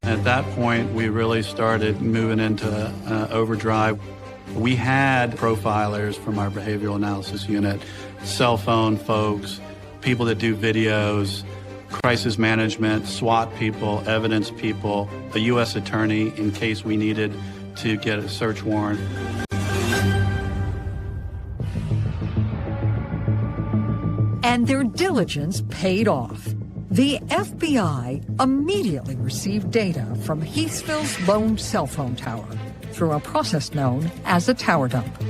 At that point, we really started moving into overdrive. We had profilers from our behavioral analysis unit, cell phone folks, people that do videos, crisis management, SWAT people, evidence people, a U.S. attorney in case we needed to get a search warrant. And their diligence paid off. The FBI immediately received data from Heathville's lone cell phone tower through a process known as a tower dump.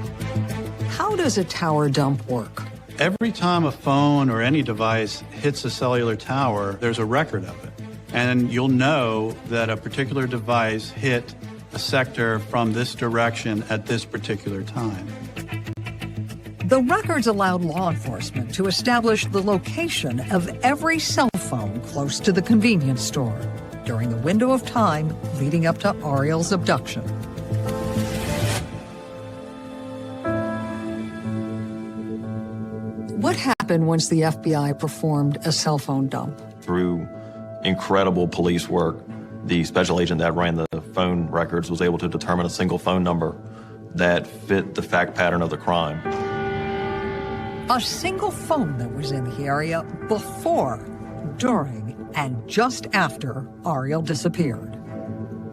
How does a tower dump work? Every time a phone or any device hits a cellular tower, there's a record of it. And you'll know that a particular device hit a sector from this direction at this particular time. The records allowed law enforcement to establish the location of every cell phone close to the convenience store during the window of time leading up to Ariel's abduction. What happened once the FBI performed a cell phone dump? Through incredible police work, the special agent that ran the phone records was able to determine a single phone number that fit the fact pattern of the crime. A single phone that was in the area before, during, and just after Ariel disappeared.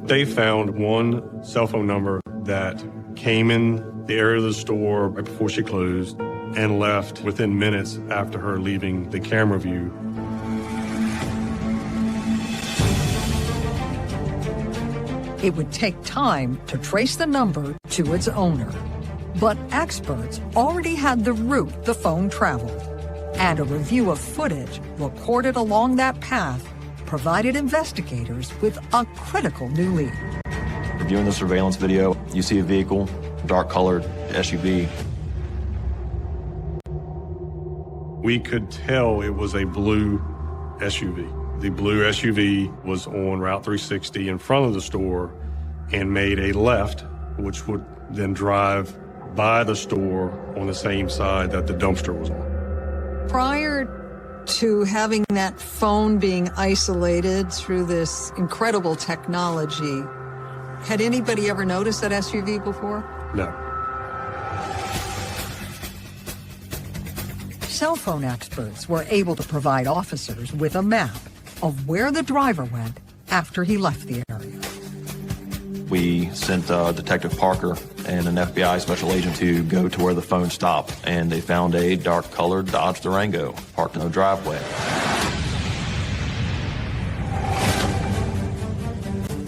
They found one cell phone number that came in the area of the store right before she closed and left within minutes after her leaving the camera view. It would take time to trace the number to its owner. But experts already had the route the phone traveled, and a review of footage recorded along that path provided investigators with a critical new lead. Reviewing the surveillance video, you see a vehicle, dark-colored SUV. We could tell it was a blue SUV. The blue SUV was on Route 360 in front of the store and made a left, which would then drive by the store on the same side that the dumpster was on. Prior to having that phone being isolated through this incredible technology, had anybody ever noticed that SUV before? No. Cell phone experts were able to provide officers with a map of where the driver went after he left the area. We sent Detective Parker and an FBI special agent to go to where the phone stopped, and they found a dark-colored Dodge Durango parked in the driveway.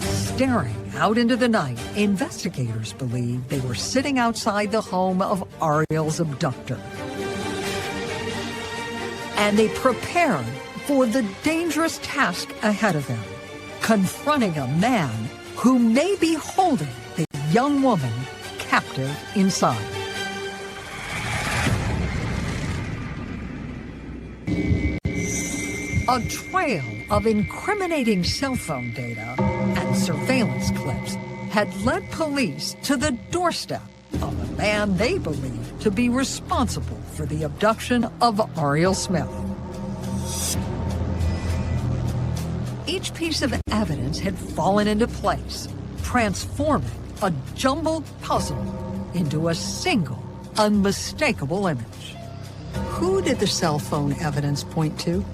Staring out into the night, investigators believe they were sitting outside the home of Ariel's abductor. And they prepared for the dangerous task ahead of them, confronting a man who may be holding the young woman captive inside. A trail of incriminating cell phone data and surveillance clips had led police to the doorstep of a man they believed to be responsible for the abduction of Ariel Smith. Each piece of evidence had fallen into place, transforming a jumbled puzzle into a single, unmistakable image. Who did the cell phone evidence point to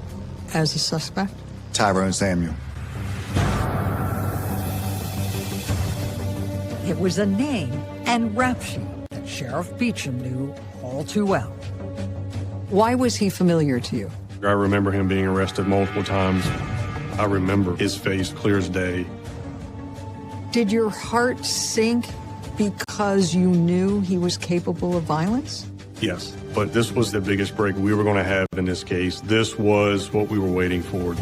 as a suspect? Tyrone Samuel. It was a name and rap sheet that Sheriff Beecham knew all too well. Why was he familiar to you? I remember him being arrested multiple times. I remember his face clear as day. Did your heart sink because you knew he was capable of violence? Yes, but this was the biggest break we were going to have in this case. This was what we were waiting for.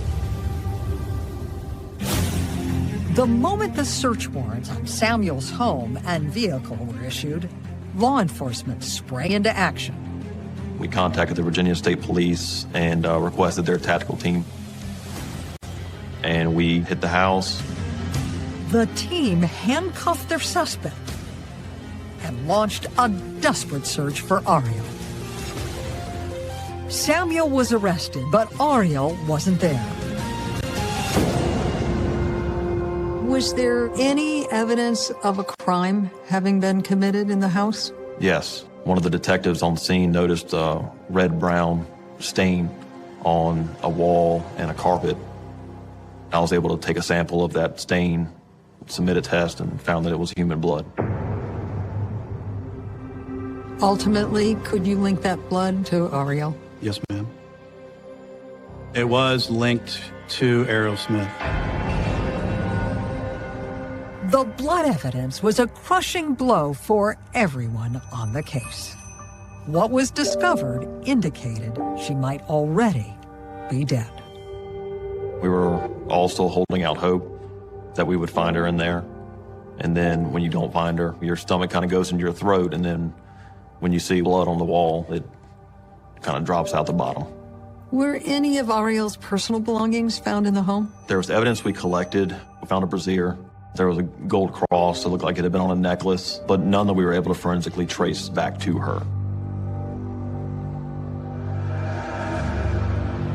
The moment the search warrants on Samuel's home and vehicle were issued, law enforcement sprang into action. We contacted the Virginia State Police and requested their tactical team. And we hit the house. The team handcuffed their suspect and launched a desperate search for Ariel. Samuel was arrested, but Ariel wasn't there. Was there any evidence of a crime having been committed in the house? Yes. One of the detectives on the scene noticed a red-brown stain on a wall and a carpet. I was able to take a sample of that stain, submit a test, and found that it was human blood. Ultimately, could you link that blood to Ariel? Yes, ma'am. It was linked to Ariel Smith. The blood evidence was a crushing blow for everyone on the case. What was discovered indicated she might already be dead. We were all still holding out hope that we would find her in there. And then when you don't find her, your stomach kind of goes into your throat, and then when you see blood on the wall, it kind of drops out the bottom. Were any of Ariel's personal belongings found in the home? There was evidence we collected. We found a brassiere. There was a gold cross that looked like it had been on a necklace, but none that we were able to forensically trace back to her.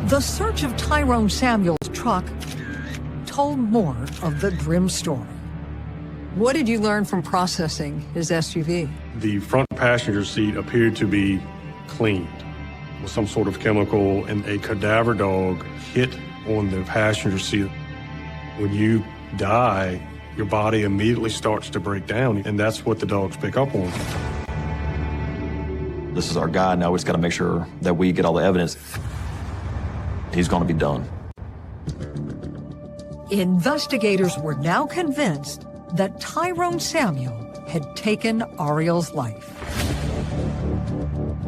The search of Tyrone Samuel's truck told more of the grim story. What did you learn from processing his SUV? The front passenger seat appeared to be cleaned with some sort of chemical, and a cadaver dog hit on the passenger seat. When you die, your body immediately starts to break down, and that's what the dogs pick up on. This is our guy. Now we just got to make sure that we get all the evidence. He's going to be done. Investigators were now convinced that Tyrone Samuel had taken Ariel's life.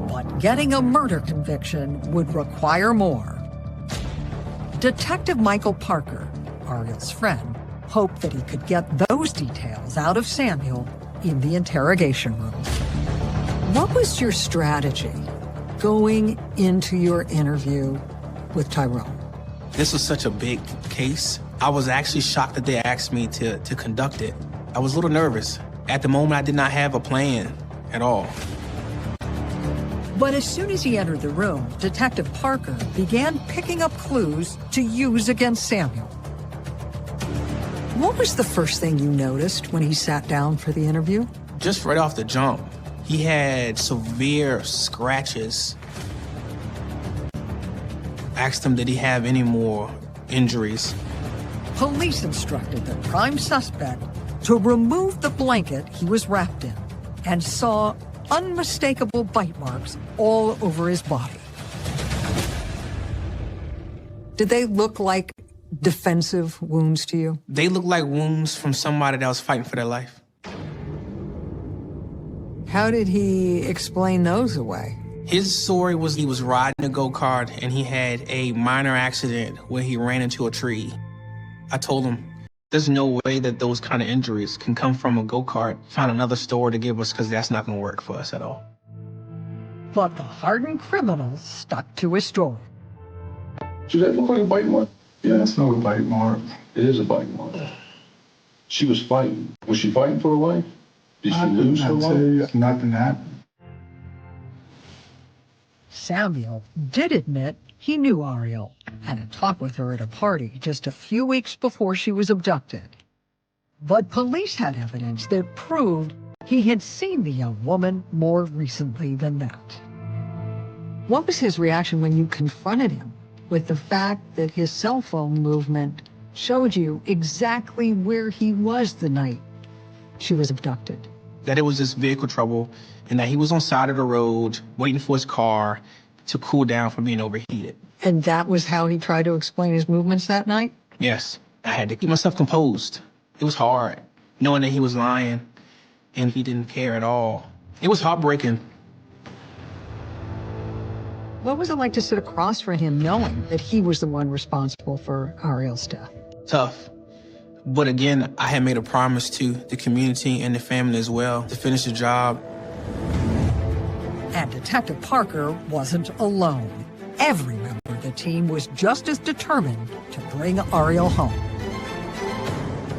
But getting a murder conviction would require more. Detective Michael Parker, Ariel's friend, hoped that he could get those details out of Samuel in the interrogation room. What was your strategy going into your interview with Tyrone? This was such a big case. I was actually shocked that they asked me to conduct it. I was a little nervous. At the moment, I did not have a plan at all. But as soon as he entered the room, Detective Parker began picking up clues to use against Samuel. What was the first thing you noticed when he sat down for the interview? Just right off the jump, he had severe scratches. Asked him, did he have any more injuries? Police instructed the prime suspect to remove the blanket he was wrapped in and saw unmistakable bite marks all over his body. Did they look like defensive wounds to you? They looked like wounds from somebody that was fighting for their life. How did he explain those away? His story was he was riding a go-kart and he had a minor accident where he ran into a tree. I told him, there's no way that those kind of injuries can come from a go-kart. Find another story to give us because that's not going to work for us at all. But the hardened criminal stuck to his story. Does that look like a bite mark? Yeah, that's not a bite mark. It is a bite mark. She was fighting. Was she fighting for her life? Did she lose her life? Nothing happened. Samuel did admit he knew Ariel, had a talk with her at a party just a few weeks before she was abducted. But police had evidence that proved he had seen the young woman more recently than that. What was his reaction when you confronted him with the fact that his cell phone movement showed you exactly where he was the night she was abducted? That it was this vehicle trouble and that he was on the side of the road waiting for his car to cool down from being overheated. And that was how he tried to explain his movements that night? Yes. I had to keep myself composed. It was hard, knowing that he was lying and he didn't care at all. It was heartbreaking. What was it like to sit across from him knowing that he was the one responsible for Ariel's death? Tough. But again, I had made a promise to the community and the family as well to finish the job. And Detective Parker wasn't alone. Every member of the team was just as determined to bring Ariel home.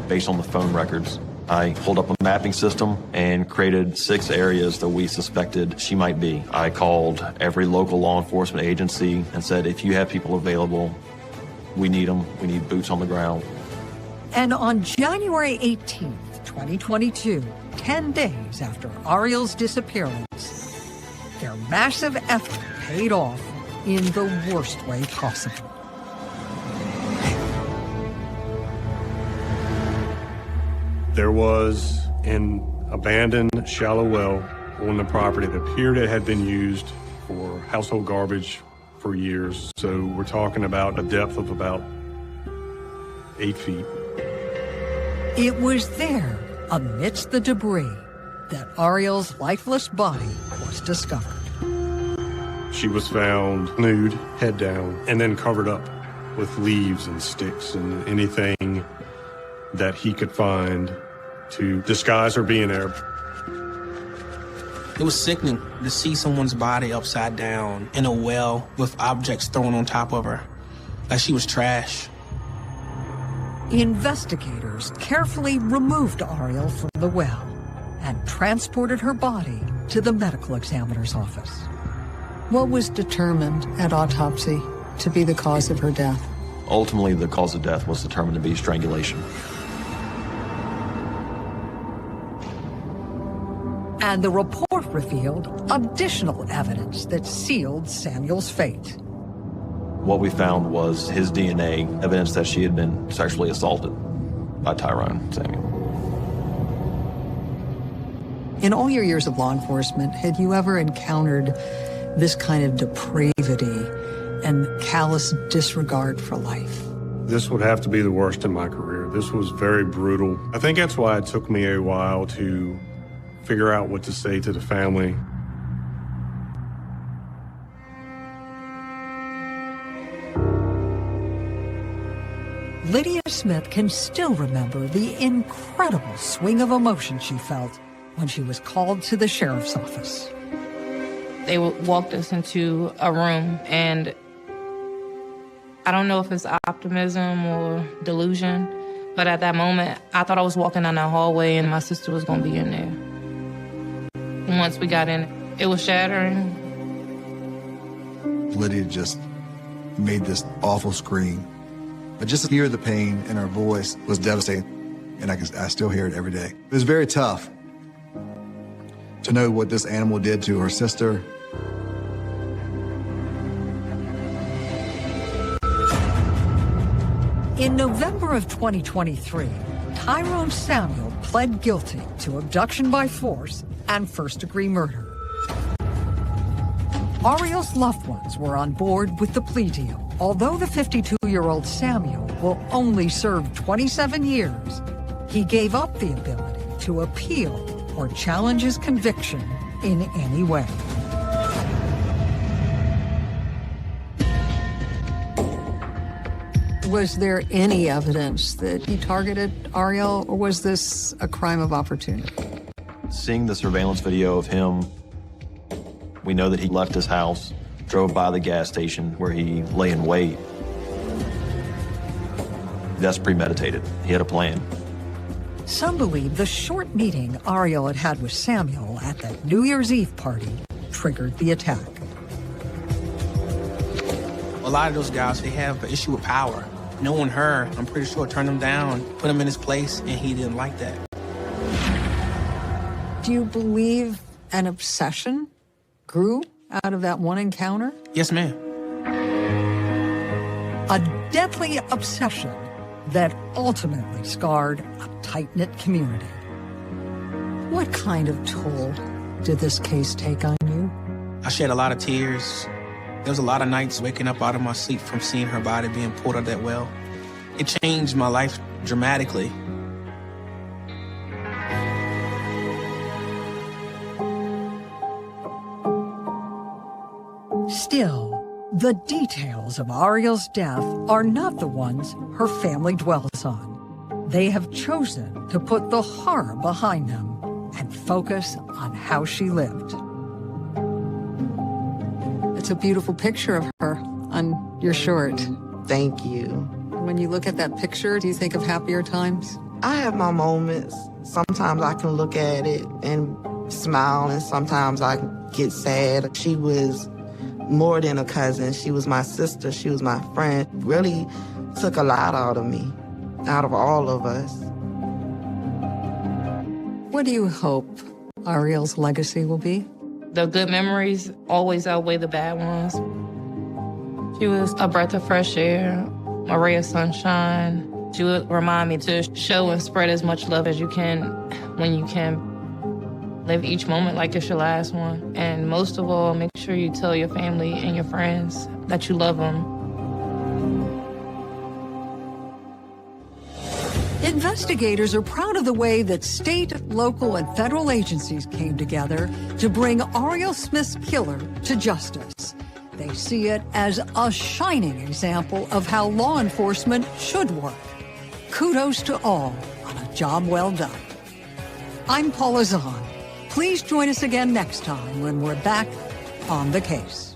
Based on the phone records, I pulled up a mapping system and created 6 areas that we suspected she might be. I called every local law enforcement agency and said, if you have people available, we need them. We need boots on the ground. And on January 18th, 2022, 10 days after Ariel's disappearance, their massive effort paid off in the worst way possible. There was an abandoned shallow well on the property that appeared it had been used for household garbage for years. So we're talking about a depth of about 8 feet. It was there, amidst the debris, that Ariel's lifeless body was discovered. She was found nude, head down, and then covered up with leaves and sticks and anything that he could find to disguise her being there. It was sickening to see someone's body upside down in a well with objects thrown on top of her, like she was trash. Investigators carefully removed Ariel from the well and transported her body to the medical examiner's office. What was determined at autopsy to be the cause of her death? Ultimately, the cause of death was determined to be strangulation. And the report revealed additional evidence that sealed Samuel's fate. What we found was his DNA, evidence that she had been sexually assaulted by Tyrone Samuel. In all your years of law enforcement, had you ever encountered this kind of depravity and callous disregard for life? This would have to be the worst in my career. This was very brutal. I think that's why it took me a while to figure out what to say to the family. Lydia Smith can still remember the incredible swing of emotion she felt when she was called to the sheriff's office. They walked us into a room, and I don't know if it's optimism or delusion, but at that moment, I thought I was walking down that hallway and my sister was going to be in there. And once we got in, it was shattering. Lydia just made this awful scream. But just to hear the pain in her voice was devastating, and I still hear it every day. It was very tough to know what this animal did to her sister. In November of 2023, Tyrone Samuel pled guilty to abduction by force and first-degree murder. Ariel's loved ones were on board with the plea deal. Although the 52-year-old Samuel will only serve 27 years, he gave up the ability to appeal or challenge his conviction in any way. Was there any evidence that he targeted Ariel, or was this a crime of opportunity? Seeing the surveillance video of him, we know that he left his house, drove by the gas station where he lay in wait. That's premeditated. He had a plan. Some believe the short meeting Ariel had had with Samuel at that New Year's Eve party triggered the attack. A lot of those guys, they have an issue with power. Knowing her, I'm pretty sure turned him down, put him in his place, and he didn't like that. Do you believe an obsession grew out of that one encounter? Yes, ma'am. A deadly obsession that ultimately scarred a tight-knit community. What kind of toll did this case take on you? I shed a lot of tears. There was a lot of nights waking up out of my sleep from seeing her body being pulled out of that well. It changed my life dramatically. Still, the details of Ariel's death are not the ones her family dwells on. They have chosen to put the horror behind them and focus on how she lived. It's a beautiful picture of her on your short. Thank you. When you look at that picture, do you think of happier times? I have my moments. Sometimes I can look at it and smile, and sometimes I get sad. She was more than a cousin. She was my sister. She was my friend. Really took a lot out of me. out of all of us. What do you hope Ariel's legacy will be? The good memories always outweigh the bad ones. She was a breath of fresh air, a ray of sunshine. She would remind me to show and spread as much love as you can when you can. Live each moment like it's your last one. And most of all, make sure you tell your family and your friends that you love them. Investigators are proud of the way that state, local, and federal agencies came together to bring Ariel Smith's killer to justice. They see it as a shining example of how law enforcement should work. Kudos to all on a job well done. I'm Paula Zahn. Please join us again next time when we're back on the case.